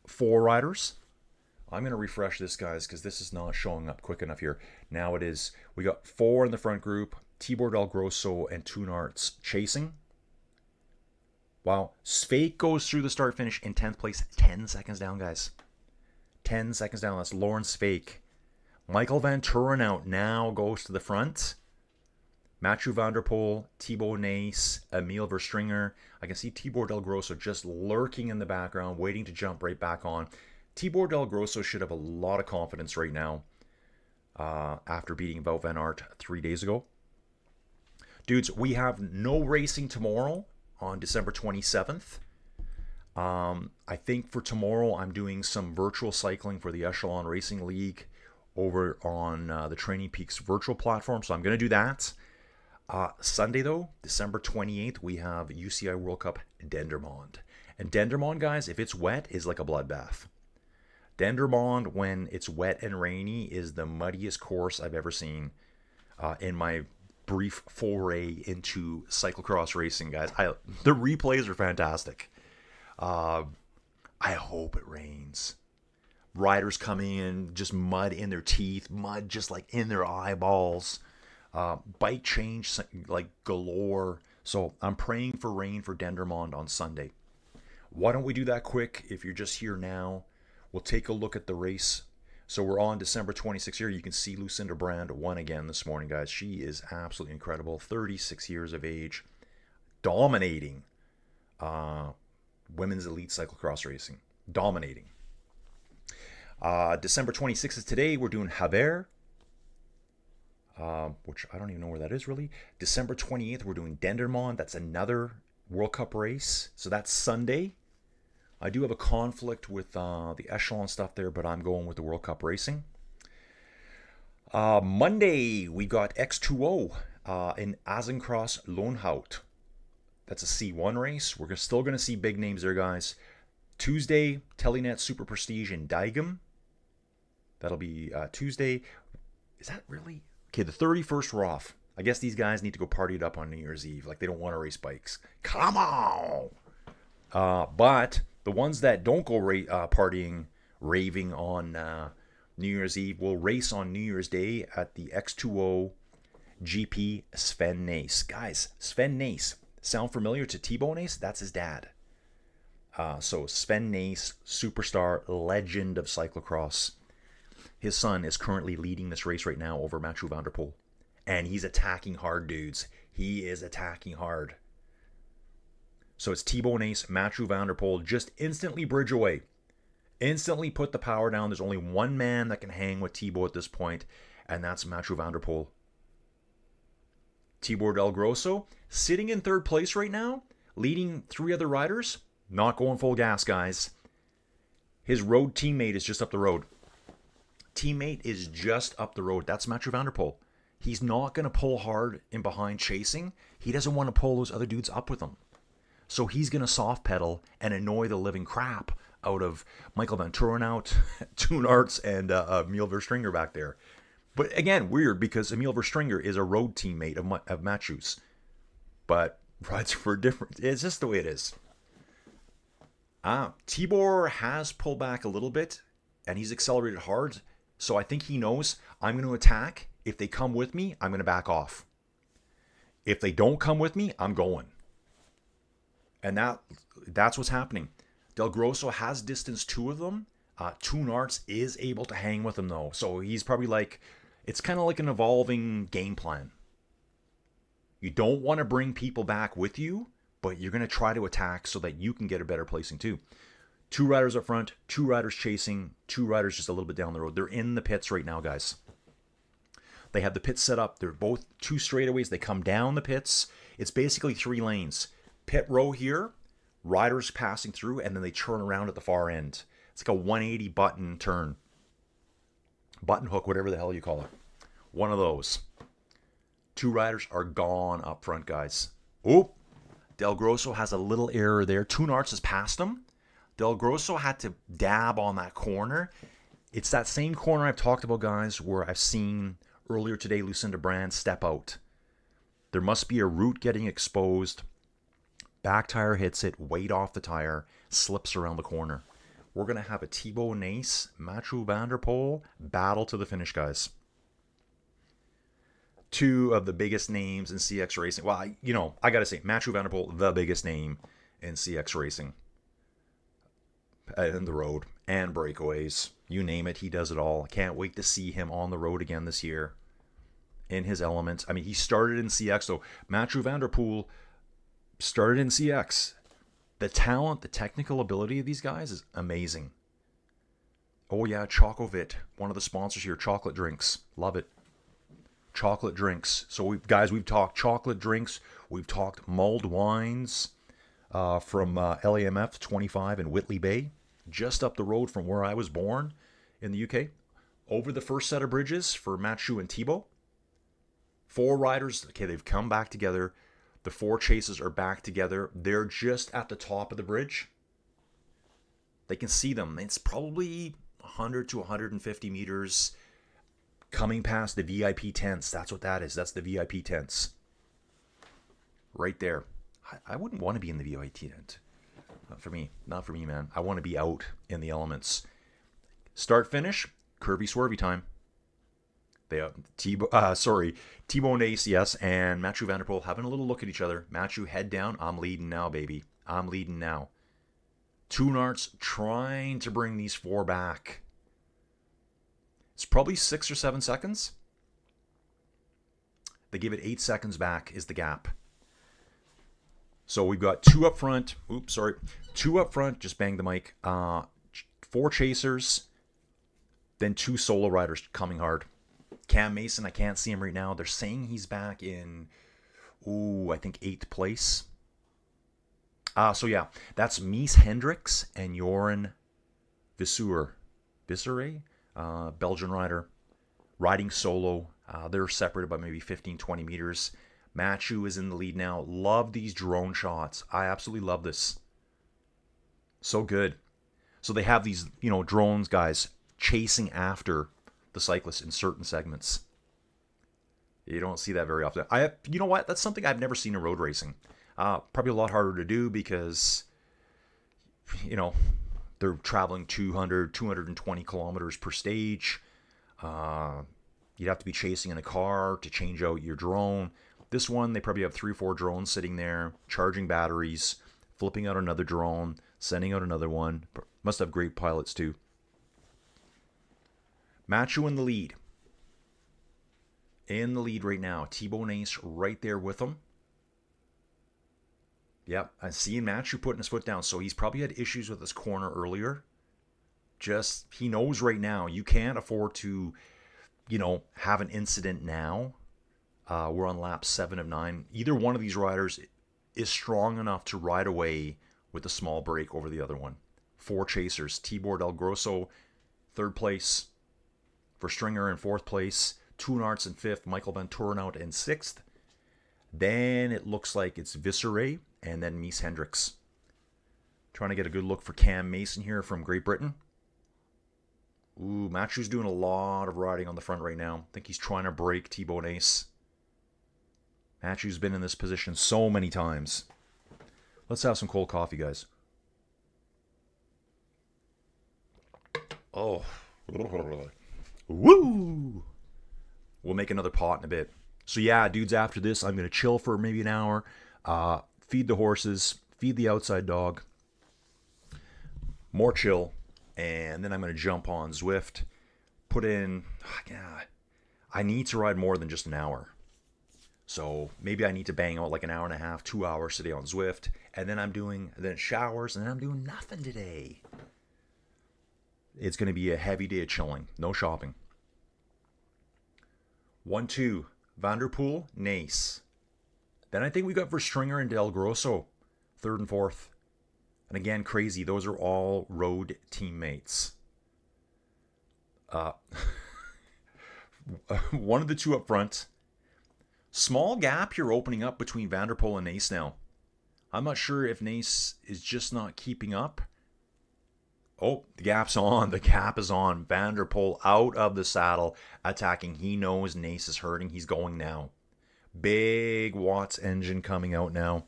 Speaker 1: 4 riders. I'm going to refresh this, guys, because this is not showing up quick enough here. Now it is. We got 4 in the front group. Thibaut Del Grosso and Two Narts chasing. Wow. Sveik goes through the start finish in 10th place, 10 seconds down, guys. 10 seconds down. That's Lawrence Sveik. Michael Van Turenhout now goes to the front. Mathieu van der Poel, Thibaut Nace, Emil Verstringer. I can see Tibor Del Grosso just lurking in the background, waiting to jump right back on. Tibor Del Grosso should have a lot of confidence right now after beating Wout van Aert 3 days ago. Dudes, we have no racing tomorrow on December 27th. I think for tomorrow I'm doing some virtual cycling for the Echelon Racing League over on the Training Peaks virtual platform, so I'm going to do that. Sunday, though, December 28th, we have UCI World Cup Dendermonde. And Dendermonde, guys, if it's wet, is like a bloodbath. Dendermonde, when it's wet and rainy, is the muddiest course I've ever seen in my brief foray into cyclocross racing, guys. The replays are fantastic. I hope it rains. Riders coming in, just mud in their teeth, mud just like in their eyeballs. Bike change like galore. So I'm praying for rain for Dendermonde on Sunday. Why don't we do that quick? If you're just here now, we'll take a look at the race. So we're on December 26th here. You can see Lucinda Brand won again this morning, guys. She is absolutely incredible. 36 years of age. Dominating women's elite cyclocross racing. Dominating. December 26th is today. We're doing Gavere. Which I don't even know where that is really. December 28th, we're doing Dendermonde. That's another World Cup race. So that's Sunday. I do have a conflict with the Echelon stuff there, but I'm going with the World Cup racing. Monday, we got X2O in Azencross Loonhout. That's a C1 race. We're still going to see big names there, guys. Tuesday, Telenet Super Prestige in Daegem. That'll be Tuesday. Is that really... Okay, the 31st we're off. I guess these guys need to go party it up on New Year's Eve. Like, they don't want to race bikes. Come on! But the ones that don't go partying, raving on New Year's Eve will race on New Year's Day at the X2O GP Sven Nys. Guys, Sven Nys. Sound familiar to Thibaut Nace? That's his dad. So Sven Nys, superstar, legend of cyclocross. His son is currently leading this race right now over Mathieu van der Poel. And he's attacking hard, dudes. He is attacking hard. So it's Thibaut Nace, Mathieu van der Poel, just instantly bridge away. Instantly put the power down. There's only one man that can hang with Thibaut at this point, and that's Mathieu van der Poel. Tibor Del Grosso, sitting in third place right now, leading 3 other riders. Not going full gas, guys. His road teammate is just up the road. Teammate is just up the road. That's Mathieu van der Poel. He's not going to pull hard in behind chasing. He doesn't want to pull those other dudes up with him. So he's going to soft pedal and annoy the living crap out of Michael Van Turenhout, Toon Arts, and Emil Verstringer back there. But again, weird because Emil Verstringer is a road teammate of Mathieu's. But rides for different. It's just the way it is. Tibor has pulled back a little bit and he's accelerated hard. So I think he knows I'm going to attack. If they come with me, I'm going to back off. If they don't come with me, I'm going. And that's what's happening. Del Grosso has distanced 2 of them. Toon Arts is able to hang with him, though. So he's probably like, it's kind of like an evolving game plan. You don't want to bring people back with you, but you're going to try to attack so that you can get a better placing too. 2 riders up front, 2 riders chasing, 2 riders just a little bit down the road. They're in the pits right now, guys. They have the pits set up. They're both 2 straightaways. They come down the pits. It's basically 3 lanes. Pit row here, riders passing through, and then they turn around at the far end. It's like a 180 button turn. Button hook, whatever the hell you call it. One of those. 2 riders are gone up front, guys. Oop. Del Grosso has a little error there. Toon Arts has passed him. Del Grosso had to dab on that corner. It's that same corner I've talked about, guys, where I've seen earlier today Lucinda Brand step out. There must be a root getting exposed. Back tire hits it, weight off the tire, slips around the corner. We're going to have a Thibaut Nace, Mathieu van der Poel battle to the finish, guys. 2 of the biggest names in CX racing. Well, I got to say, Mathieu van der Poel, the biggest name in CX racing. And the road and breakaways. You name it, he does it all. I can't wait to see him on the road again this year in his element. I mean, he started in CX, so Mathieu van der Poel started in CX. The talent, the technical ability of these guys is amazing. Oh yeah, Chocovit, one of the sponsors here, chocolate drinks. Love it. Chocolate drinks. So we've talked chocolate drinks. We've talked mulled wines from LAMF 25 in Whitley Bay, just up the road from where I was born in the UK. Over the first set of bridges for Mathieu and Thibaut. 4 riders, okay, they've come back together. The 4 chases are back together. They're just at the top of the bridge. They can see them. It's probably 100 to 150 meters coming past the VIP tents. That's what that is. That's the VIP tents. Right there. I wouldn't want to be in the VIP tent. Not for me. Not for me, man. I want to be out in the elements. Start finish, curvy swervy time. Thibaut Nace, yes, and Mathieu van der Poel having a little look at each other. Mathieu head down. I'm leading now, baby. I'm leading now. Toonarts trying to bring these 4 back. It's probably 6 or 7 seconds. They give it 8 seconds back is the gap. So we've got 2 up front. 2 up front. Just bang the mic. 4 chasers. Then 2 solo riders coming hard. Cam Mason, I can't see him right now. They're saying he's back in, I think 8th place. So yeah, that's Mies Hendricks and Joran Visser, Belgian rider, riding solo. They're separated by maybe 15, 20 meters. Mathieu is in the lead now. Love these drone shots. I absolutely love this. So good. So they have these, drones, guys, chasing after the cyclists in certain segments. You don't see that very often. You know what? That's something I've never seen in road racing. Probably a lot harder to do because, they're traveling 200, 220 kilometers per stage. You'd have to be chasing in a car to change out your drone. This one, they probably have 3 or 4 drones sitting there, charging batteries, flipping out another drone, sending out another one. Must have great pilots too. Mathieu in the lead. In the lead right now. Thibaut Nace right there with him. Yep, I'm seeing Mathieu putting his foot down. So he's probably had issues with his corner earlier. He knows right now you can't afford to, have an incident now. We're on lap 7 of 9. Either one of these riders is strong enough to ride away with a small break over the other one. 4 chasers. Tibor Del Grosso, 3rd place. For Stringer in 4th place. Toonarts in 5th. Michael Van Torenhout in 6th. Then it looks like it's Visser and then Mies Hendricks. Trying to get a good look for Cam Mason here from Great Britain. Ooh, Mathieu's doing a lot of riding on the front right now. I think he's trying to break Thibaut Nace. Mathieu's been in this position so many times. Let's have some cold coffee, guys. Oh. Woo! We'll make another pot in a bit. So yeah, dudes, after this, I'm going to chill for maybe an hour. Feed the horses. Feed the outside dog. More chill. And then I'm going to jump on Zwift. Put in... I need to ride more than just an hour. So maybe I need to bang out like an hour and a half, 2 hours today on Zwift. And then then showers, and then I'm doing nothing today. It's going to be a heavy day of chilling. No shopping. 1-2. Van der Poel, Nace. Then I think we got Verstringer and Del Grosso. 3rd and 4th. And again, crazy. Those are all road teammates. One of the 2 up front. Small gap here opening up between Van der Poel and Nace now. I'm not sure if Nace is just not keeping up. Oh, the gap's on. The gap is on. Van der Poel out of the saddle, attacking. He knows Nace is hurting. He's going now. Big Watts engine coming out now.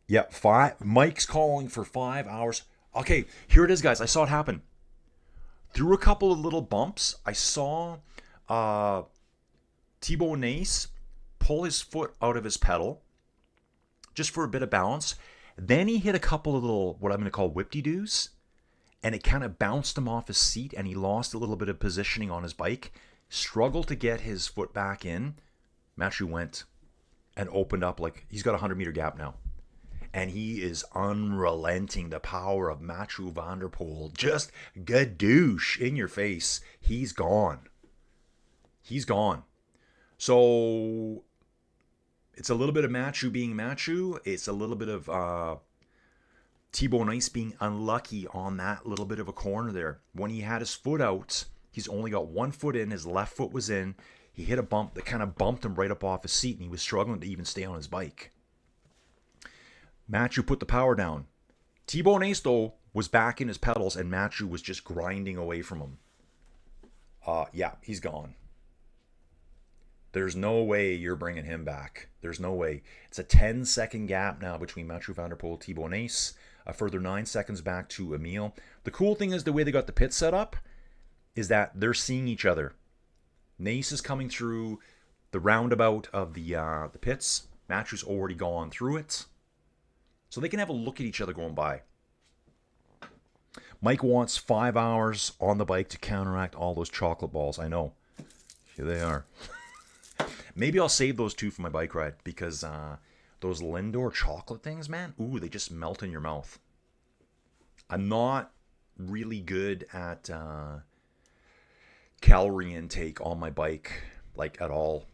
Speaker 1: Yep, 5. Mike's calling for 5 hours. Okay, here it is, guys. I saw it happen. Through a couple of little bumps, I saw Thibaut Nace pull his foot out of his pedal, just for a bit of balance. Then he hit a couple of little, what I'm going to call whip-de-doos, and it kind of bounced him off his seat, and he lost a little bit of positioning on his bike, struggled to get his foot back in. Matthew went and opened up, like, he's got a 100-meter gap now. And he is unrelenting. The power of Mathieu van der Poel. Just gadoosh in your face. He's gone. He's gone. So it's a little bit of Mathieu being Mathieu. It's a little bit of Thibaut Nice being unlucky on that little bit of a corner there. When he had his foot out, he's only got one foot in. His left foot was in. He hit a bump that kind of bumped him right up off his seat, and he was struggling to even stay on his bike. Mathieu put the power down. Thibaut Nice, though, was back in his pedals, and Mathieu was just grinding away from him. Yeah, he's gone. There's no way you're bringing him back. There's no way. It's a 10-second gap now between Mathieu van der Poel and Thibaut Nice. A further 9 seconds back to Emile. The cool thing is the way they got the pit set up is that they're seeing each other. Nice is coming through the roundabout of the pits. Mathieu's already gone through it. So they can have a look at each other going by. Mike wants 5 hours on the bike to counteract all those chocolate balls. I know. Here they are. Maybe I'll save those 2 for my bike ride, because those Lindor chocolate things, man, ooh, they just melt in your mouth. I'm not really good at calorie intake on my bike, like at all.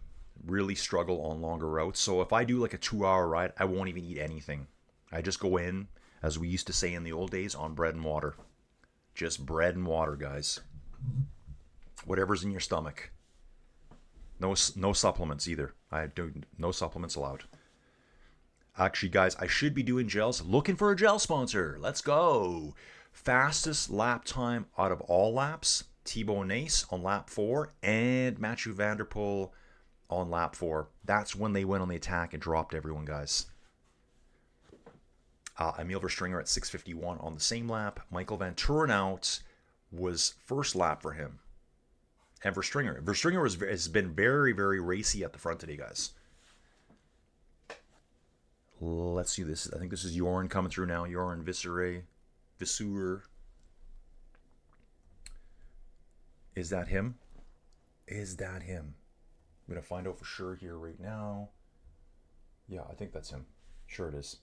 Speaker 1: Really struggle on longer routes. So if I do like a 2-hour ride, I won't even eat anything. I just go in, as we used to say in the old days, on bread and water. Just bread and water, guys. Whatever's in your stomach. No supplements either. No supplements allowed. Actually, guys, I should be doing gels. Looking for a gel sponsor. Let's go. Fastest lap time out of all laps. Thibaut Nice on lap 4 and Mathieu van der Poel on lap 4. That's when they went on the attack and dropped everyone, guys. Emile Verstringer at 6:51 on the same lap. Michael Van Turenhout was first lap for him. And Verstringer has been very, very racy at the front today, guys. Let's see this. I think this is Jorn coming through now. Jorn Visser. Is that him? Is that him? I'm going to find out for sure here right now. Yeah, I think that's him. Sure it is.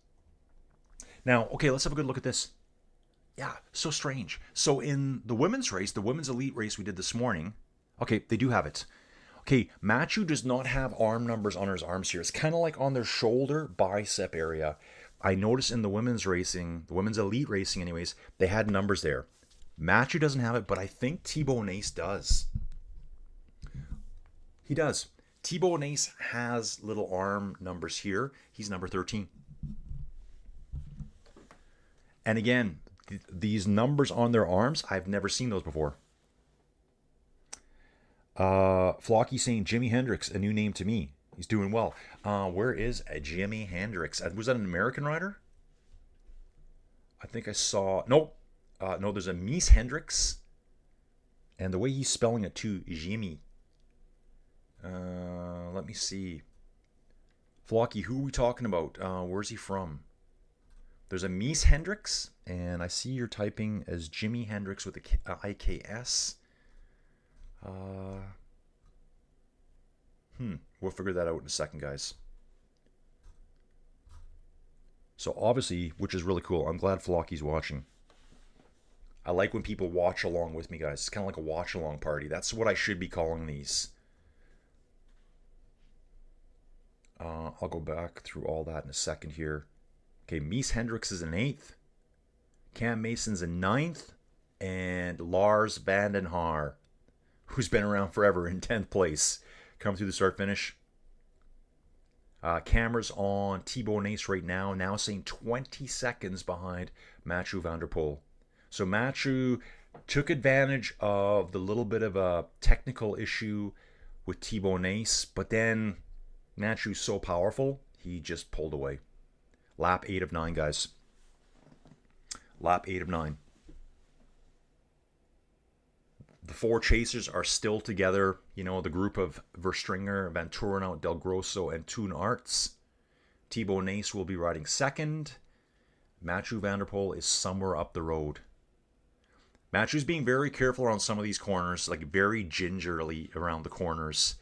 Speaker 1: Now, okay, let's have a good look at this. Yeah, so strange. So in the women's race, the women's elite race we did this morning, okay, they do have it. Okay, Mathieu does not have arm numbers on his arms here. It's kind of like on their shoulder bicep area. I noticed in the women's racing, the women's elite racing anyways, they had numbers there. Mathieu doesn't have it, but I think Thibaut Nice does. He does. Thibaut Nice has little arm numbers here. He's number 13. And again, these numbers on their arms, I've never seen those before. Flocky saying Jimi Hendrix, a new name to me. He's doing well. Where is Jimi Hendrix? Was that an American rider? I think I saw... Nope. No, there's a Mies Hendrix. And the way he's spelling it too, Jimmy. Let me see. Flocky, who are we talking about? Where's he from? There's a Mies Hendrix, and I see you're typing as Jimi Hendrix with a IKS. We'll figure that out in a second, guys. So obviously, which is really cool. I'm glad Flocky's watching. I like when people watch along with me, guys. It's kind of like a watch-along party. That's what I should be calling these. I'll go back through all that in a second here. Okay, Mies Hendrix is in 8th. Cam Mason's in 9th. And Lars van den Haar, who's been around forever, in 10th place. Come through the start-finish. Cameras on Thibaut Nice right now saying 20 seconds behind Mathieu van der Poel. So Mathieu took advantage of the little bit of a technical issue with Thibaut Nice, but then Mathieu's so powerful, he just pulled away. Lap 8 of 9, guys. Lap 8 of 9. The 4 chasers are still together. You know, the group of Verstringer, Van Turenhout, Del Grosso, and Toon Arts. Thibaut Nace will be riding second. Mathieu van der Poel is somewhere up the road. Matthew's being very careful around some of these corners, like very gingerly around the corners.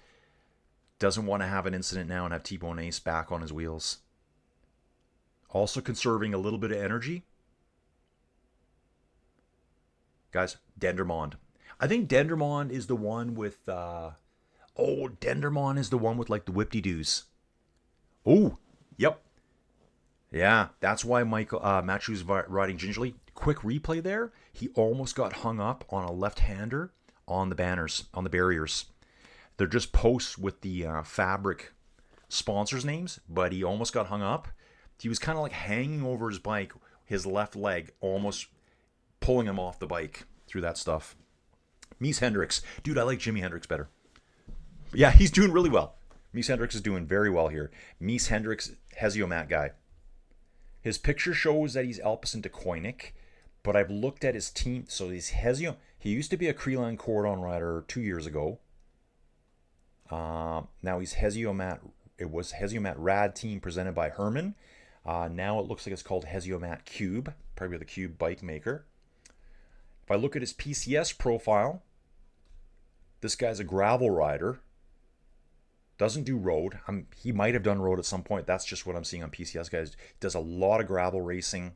Speaker 1: Doesn't want to have an incident now and have Thibaut Nace back on his wheels. Also conserving a little bit of energy. Guys, Dendermonde. I think Dendermonde is the one with... Dendermonde is the one with like the whip-de-doos. Oh, yep. Yeah, that's why Matthew's riding gingerly. Quick replay there. He almost got hung up on a left-hander on the banners, on the barriers. They're just posts with the fabric sponsors' names, but he almost got hung up. He was kind of like hanging over his bike, his left leg, almost pulling him off the bike through that stuff. Mies Hendricks. Dude, I like Jimi Hendrix better. Yeah, he's doing really well. Mies Hendricks is doing very well here. Mies Hendricks, Heziomat guy. His picture shows that he's Alpecin de Koenig, but I've looked at his team. So he's he used to be a Creeline Cordon rider 2 years ago. Now he's Heziomat. It was Heziomat Rad team presented by Herman. Now it looks like it's called Heziomat Cube, probably the Cube bike maker. If I look at his PCS profile, this guy's a gravel rider. Doesn't do road. He might have done road at some point. That's just what I'm seeing on PCS, guys. He does a lot of gravel racing.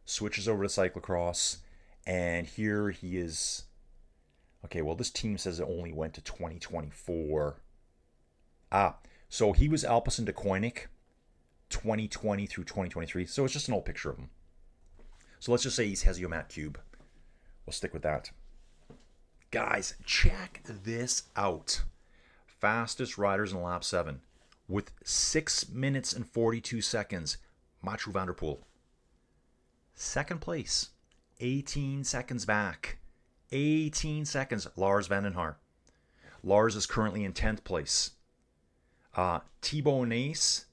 Speaker 1: Switches over to cyclocross. And here he is. Okay, well, this team says it only went to 2024. So he was Alpecin de Koenig 2020 through 2023. So it's just an old picture of him. So let's just say he's Heziomat Cube. We'll stick with that. Guys, check this out. Fastest riders in lap 7 with 6 minutes and 42 seconds. Mathieu van der Poel. Second place, 18 seconds back. 18 seconds, Lars van den Haar. Lars is currently in 10th place. Thibaut Nace,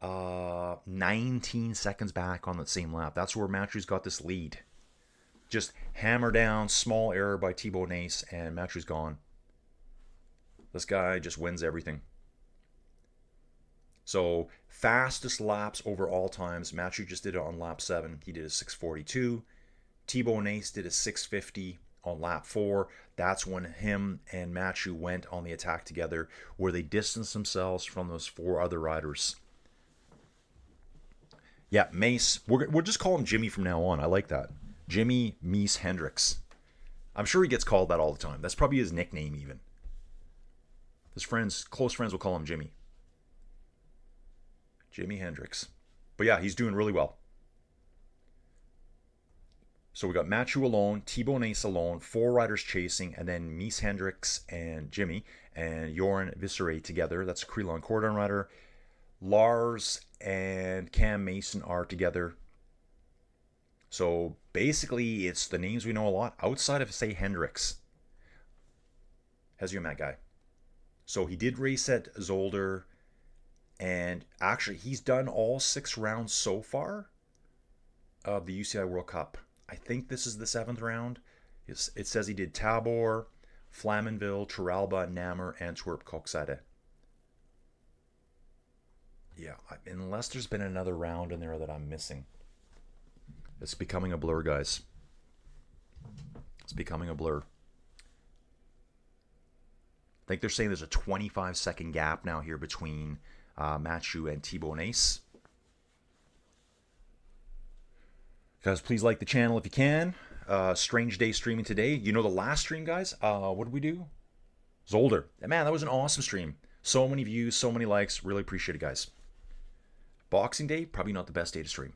Speaker 1: 19 seconds back on that same lap. That's where Mathieu's got this lead. Just hammer down, small error by Thibaut Nace, and Mathieu's gone. This guy just wins everything. So, fastest laps over all times. Mathieu just did it on lap 7. He did a 6:42. Thibaut Nace did a 6:50 on lap 4. That's when him and Mathieu went on the attack together, where they distanced themselves from those 4 other riders. Yeah, Mace. We'll just call him Jimmy from now on. I like that. Jimmy Mies Hendricks. I'm sure he gets called that all the time. That's probably his nickname even. His friends, close friends will call him Jimmy. Jimi Hendrix. But yeah, he's doing really well. So we got Mathieu alone, Thibaut Nace alone, 4 riders chasing, and then Mies Hendricks and Jimmy and Joran Visseré together. That's a Creeline Cordon rider. Lars and Cam Mason are together. So basically, it's the names we know a lot outside of, say, Hendricks. Heziomat guy. So he did race at Zolder, and actually he's done all 6 rounds so far of the UCI World Cup. I think this is the 7th round. It says he did Tabor, Flamanville, Turalba, Namur, Antwerp, Kokzijde. Yeah, unless there's been another round in there that I'm missing. It's becoming a blur, guys. It's becoming a blur. I think they're saying there's a 25-second gap now here between Mathieu and Thibaut Nace. Guys, please like the channel if you can. Strange day streaming today. You know the last stream, guys? What did we do? Zolder. Man, that was an awesome stream. So many views, so many likes. Really appreciate it, guys. Boxing Day, probably not the best day to stream.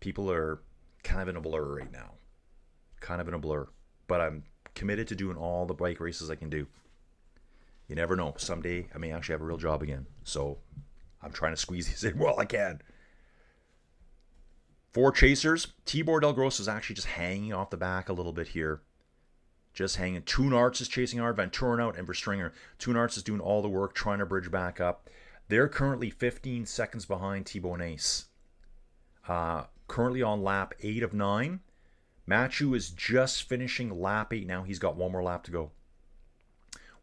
Speaker 1: People are kind of in a blur right now. Kind of in a blur. But I'm committed to doing all the bike races I can do. You never know. Someday I may actually have a real job again. So I'm trying to squeeze these in while I can. 4 chasers. Tibor Del Grosso is actually just hanging off the back a little bit here. Just hanging. Toonarts is chasing hard. Van Turnhout and Verstringer. Toonarts is doing all the work, trying to bridge back up. They're currently 15 seconds behind Thibaut Nace. Currently on lap 8 of 9. Mathieu is just finishing lap 8 now. He's got 1 more lap to go.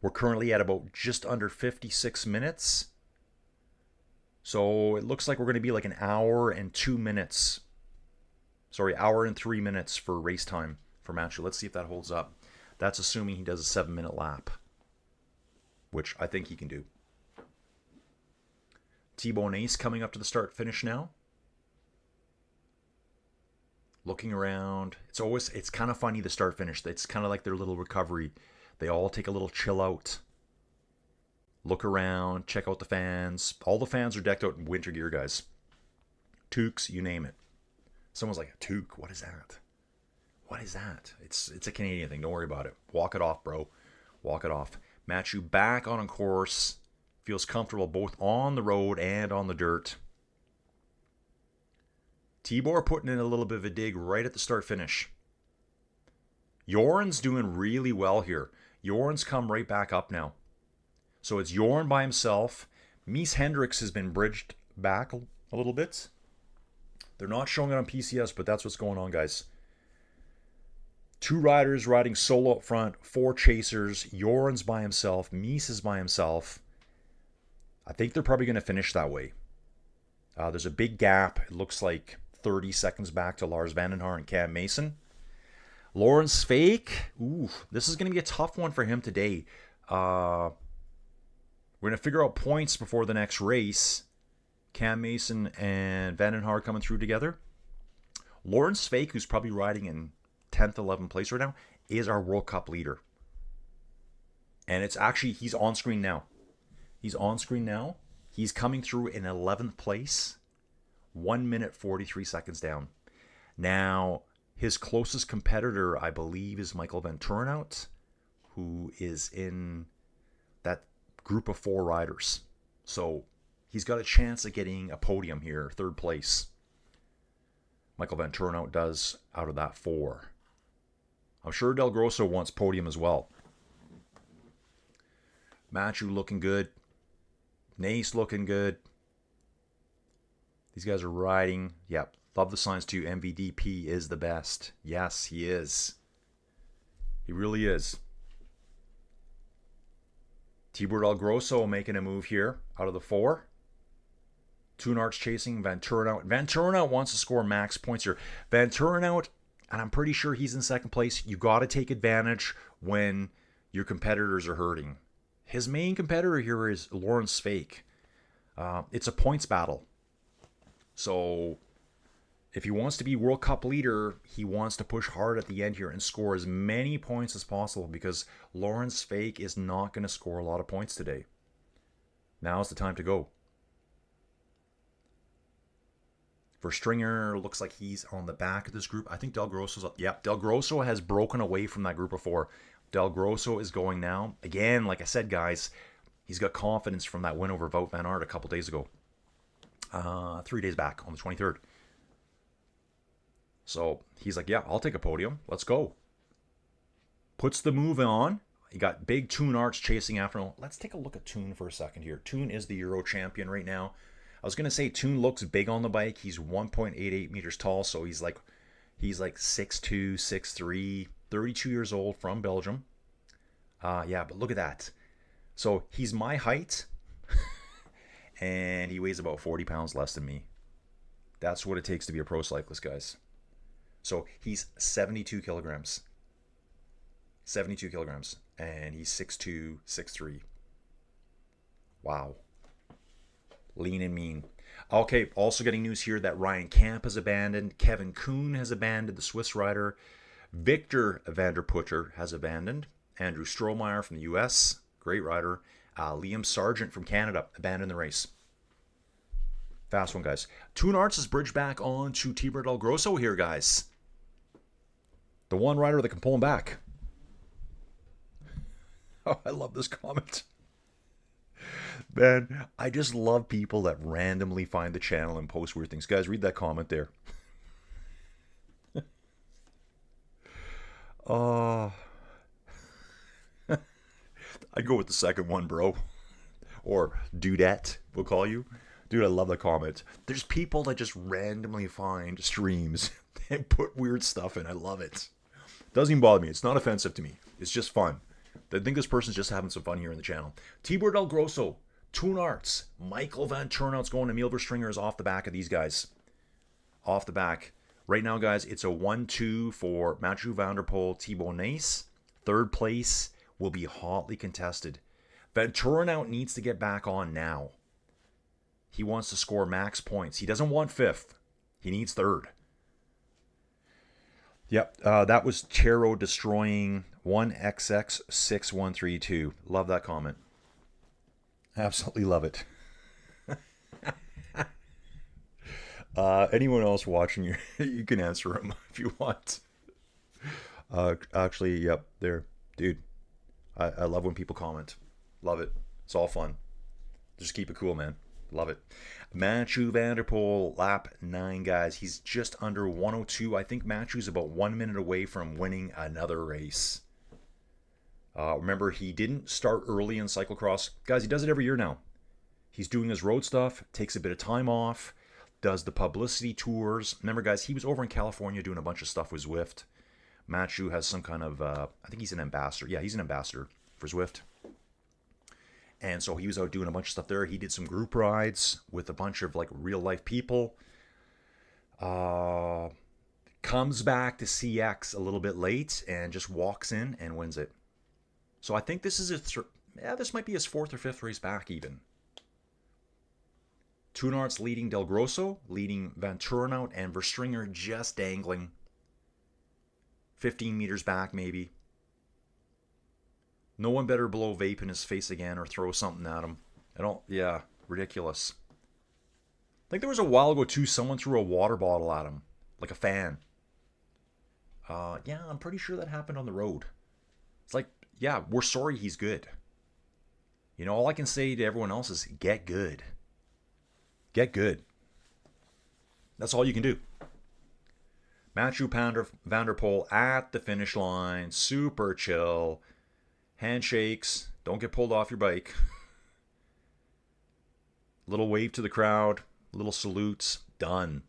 Speaker 1: We're currently at about just under 56 minutes. So it looks like we're going to be like an hour and 2 minutes. Sorry, hour and 3 minutes for race time for Matthew. Let's see if that holds up. That's assuming he does a 7-minute lap, which I think he can do. Thibaut Nace coming up to the start finish now. Looking around. It's kind of funny, the start finish. It's kind of like their little recovery. They all take a little chill out. Look around, check out the fans. All the fans are decked out in winter gear, guys. Toques, you name it. Someone's like, a toque? What is that? What is that? It's a Canadian thing. Don't worry about it. Walk it off, bro. Walk it off. Matthew back on course. Feels comfortable both on the road and on the dirt. Tibor putting in a little bit of a dig right at the start-finish. Jorn's doing really well here. Jorn's come right back up now. So it's Jorn by himself. Mies Hendricks has been bridged back a little bit. They're not showing it on PCS, but that's what's going on, guys. 2 riders riding solo up front, 4 chasers. Jorn's by himself. Mies is by himself. I think they're probably going to finish that way. There's a big gap. It looks like 30 seconds back to Lars van den Haar and Cam Mason. Lawrence Fake. Ooh, this is going to be a tough one for him today. We're going to figure out points before the next race. Cam Mason and Van den Haar coming through together. Lawrence Fake, who's probably riding in 10th, 11th place right now, is our World Cup leader. And it's actually, he's on screen now. He's on screen now. He's coming through in 11th place. 1 minute, 43 seconds down. Now, his closest competitor, I believe, is Michael Van Turnhout, who is in that group of 4 riders. So he's got a chance of getting a podium here, 3rd place. Michael Van Turnhout does out of that 4. I'm sure Del Grosso wants podium as well. Matthew looking good. Nace looking good. These guys are riding. Yep. Love the signs too. MVDP is the best. Yes, he is. He really is. Tibor Del Grosso making a move here out of the 4. Toonarts chasing Van Turnhout. Van Turnhout wants to score max points here. Van Turnhout, and I'm pretty sure he's in 2nd place. You got to take advantage when your competitors are hurting. His main competitor here is Lawrence Fake. It's a points battle. So if he wants to be World Cup leader, he wants to push hard at the end here and score as many points as possible, because Lawrence Fake is not going to score a lot of points today. Now's the time to go. For Stringer, looks like he's on the back of this group. I think Del Grosso's up. Yeah, Del Grosso has broken away from that group of 4. Del Grosso is going now. Again, like I said, guys, he's got confidence from that win over Wout van Aert a couple days ago. 3 days back on the 23rd. So he's like, yeah, I'll take a podium. Let's go. Puts the move on. You got big Toonarts chasing after him. Let's take a look at Toon for a second here. Toon is the Euro champion right now. I was going to say Toon looks big on the bike. He's 1.88 meters tall, so he's like 6'2", 6'3", 32 years old, from Belgium. Yeah, but look at that. So he's my height, and he weighs about 40 pounds less than me. That's what it takes to be a pro cyclist, guys. So he's 72 kilograms. 72 kilograms, and he's 6'2", 6'3". Wow. Lean and mean. Okay, also getting news here that Ryan Kamp has abandoned. Kevin Kuhn has abandoned, the Swiss rider. Victor van der Putter has abandoned. Andrew Strohmeyer from the US, great rider. Liam Sargent from Canada abandoned the race. Fast one, guys. Toonarts is bridged back on to Tibor Del Grosso here, guys. The one rider that can pull him back. Oh, I love this comment. Man, I just love people that randomly find the channel and post weird things. Guys, read that comment there. I'd go with the second one, bro. Or Dudette, we'll call you. Dude, I love that comment. There's people that just randomly find streams and put weird stuff in. I love it. Doesn't even bother me. It's not offensive to me. It's just fun. I think this person's just having some fun here in the channel. Tibor Del Grosso, Toonarts. Michael Van Turnout's going to Emil Verstringers off the back of these guys. Off the back. Right now, guys, it's a 1-2 for Mathieu van der Poel, Thibaut Nace. Third place will be hotly contested. Van Turnout needs to get back on now. He wants to score max points. He doesn't want fifth. He needs third. Yep, that was Chero destroying 1XX6132. Love that comment. Absolutely love it. Anyone else watching, you can answer him if you want. Actually, yep, there. Dude, I love when people comment. Love it. It's all fun. Just keep it cool, man. Love it. Mathieu van der Poel, lap 9, guys. He's just under 102. I think Mathieu's about 1 minute away from winning another race. Remember, he didn't start early in cyclocross. Guys, he does it every year now. He's doing his road stuff, takes a bit of time off, does the publicity tours. Remember, guys, he was over in California doing a bunch of stuff with Zwift. Mathieu has some kind of, I think he's an ambassador. Yeah, he's an ambassador for Zwift. And so he was out doing a bunch of stuff there. He did some group rides with a bunch of like real life people. Comes back to CX a little bit late and just walks in and wins it. So I think this is this might be his 4th or 5th race back even. Toonarts leading Del Grosso, leading Van Turnout, and Verstringer just dangling. 15 meters back maybe. No one better blow vape in his face again or throw something at him. Yeah, ridiculous. I think there was a while ago too, someone threw a water bottle at him, like a fan. Yeah, I'm pretty sure that happened on the road. It's like, yeah, we're sorry he's good. You know, all I can say to everyone else is get good. Get good. That's all you can do. Mathieu van der Poel at the finish line, super chill. Handshakes, don't get pulled off your bike. Little wave to the crowd, little salutes, done.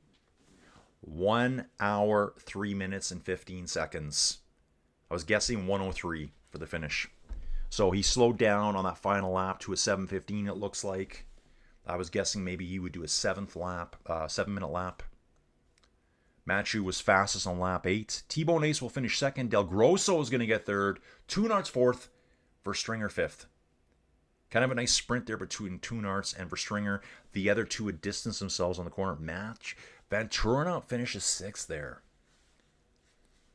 Speaker 1: 1 hour, 3 minutes, and 15 seconds. I was guessing 1:03 for the finish. So he slowed down on that final lap to a 7:15, it looks like. I was guessing maybe he would do a 7-minute lap. Mathieu was fastest on lap 8. Thibaut Nace will finish 2nd. Del Grosso is going to get 3rd. Toonarts 4th. Verstringer 5th. Kind of a nice sprint there between Toonarts and Verstringer. The other two would distance themselves on the corner. Van Turnout finishes 6th there.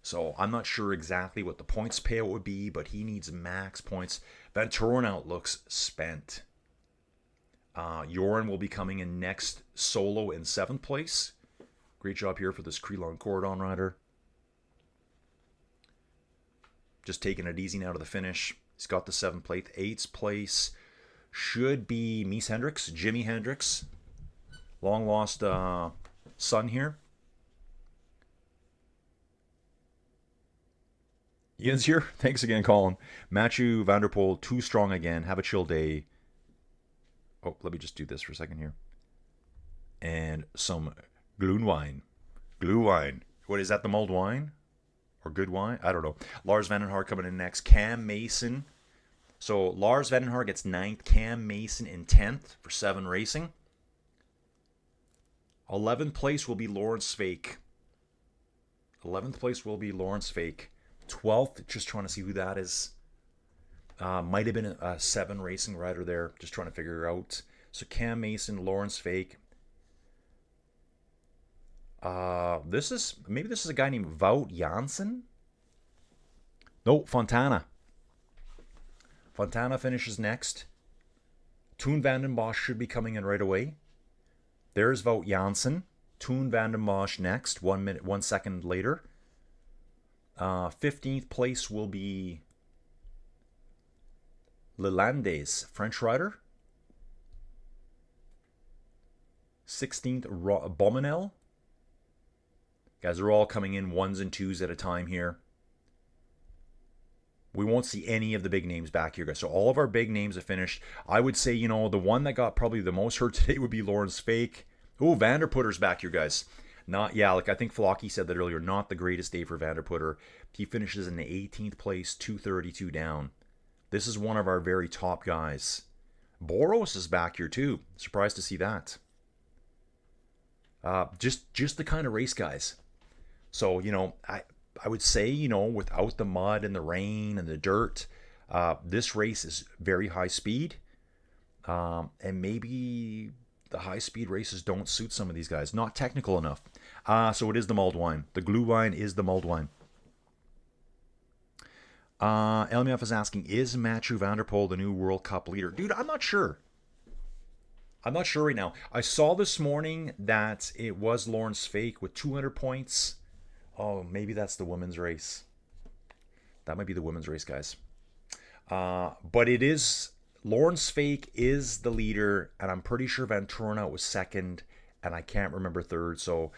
Speaker 1: So I'm not sure exactly what the points payout would be, but he needs max points. Van Turnout looks spent. Joran will be coming in next solo in 7th place. Great job here for this Crelon Cordon rider. Just taking it easy now to the finish. He's got the 7th place. 8th place should be Mies Hendricks, Jimi Hendrix. Long lost son here. Ian's here. Thanks again, Colin. Mathieu van der Poel, too strong again. Have a chill day. Oh, let me just do this for a second here. And some Glühwein. Glühwein. What is that, the mulled wine? Or good wine? I don't know. Lars Vandenhaar coming in next. Cam Mason. So Lars Vandenhaar gets 9th. Cam Mason in 10th for 7 racing. 11th place will be Lawrence Fake. 11th place will be Lawrence Fake. 12th, just trying to see who that is. Might have been a 7 racing rider there. Just trying to figure out. So Cam Mason, Lawrence Fake. This is a guy named Wout Janssen. No, Fontana. Fontana finishes next. Toon van den Bosch should be coming in right away. There's Wout Janssen. Toon van den Bosch next. 1 second later. 15th place will be Lelandes, French rider. 16th, Bominel. Guys are all coming in 1s and 2s at a time here. We won't see any of the big names back here, guys. So all of our big names have finished. I would say, you know, the one that got probably the most hurt today would be Lawrence Fake. Oh, Vanderputter's back here, guys. Like I think Flocky said that earlier, not the greatest day for Vanderputter. He finishes in the 18th place, 232 down. This is one of our very top guys. Boros is back here too. Surprised to see that. Just the kind of race guys. So, I would say, without the mud and the rain and the dirt, this race is very high speed. And maybe the high speed races don't suit some of these guys. Not technical enough. So it is the mulled wine. The glue wine is the mulled wine. LMF is asking, is Mathieu van der Poel the new World Cup leader? Dude, I'm not sure. I'm not sure right now. I saw this morning that it was Lawrence Fake with 200 points. Oh, maybe that's the women's race. That might be the women's race, guys. But it is, Lawrence Fake is the leader, and I'm pretty sure Van Torenhout was second, and I can't remember third. So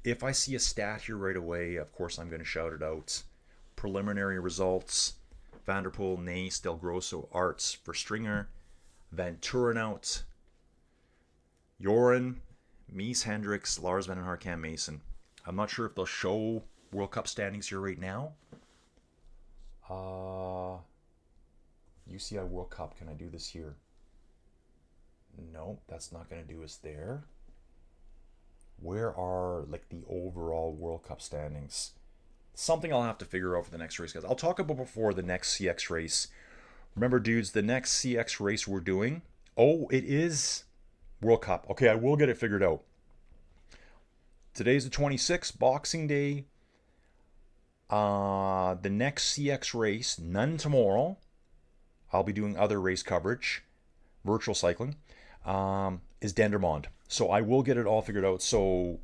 Speaker 1: if I see a stat here right away, of course I'm going to shout it out. Preliminary results: Van der Poel, Nace, Del Grosso, Arts for Stringer, Van Torenhout, Joran, Mies Hendricks, Lars Van den Haar, Cam Mason. I'm not sure if they'll show World Cup standings here right now. UCI World Cup, can I do this here? No, that's not going to do us there. Where are like the overall World Cup standings? Something I'll have to figure out for the next race, guys. I'll talk about before the next CX race. Remember, dudes, the next CX race we're doing, it is World Cup. Okay, I will get it figured out. Today's the 26th, Boxing Day. The next CX race, none tomorrow. I'll be doing other race coverage, virtual cycling, is Dendermonde. So I will get it all figured out. So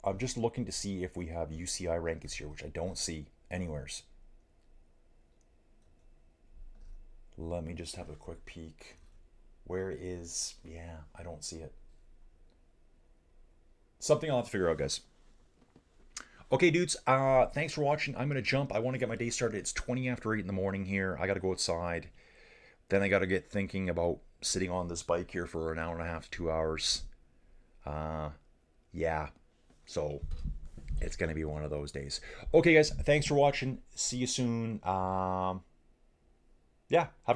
Speaker 1: I'm just looking to see if we have UCI rankings here, which I don't see anywheres. Let me just have a quick peek. Where is... Yeah, I don't see it. Something I'll have to figure out, guys. Okay, dudes, thanks for watching. I'm going to jump. I want to get my day started. It's 20 after 8 in the morning here. I got to go outside. Then I got to get thinking about sitting on this bike here for an hour and a half to 2 hours. Yeah, so it's going to be one of those days. Okay, guys, thanks for watching. See you soon. Yeah, have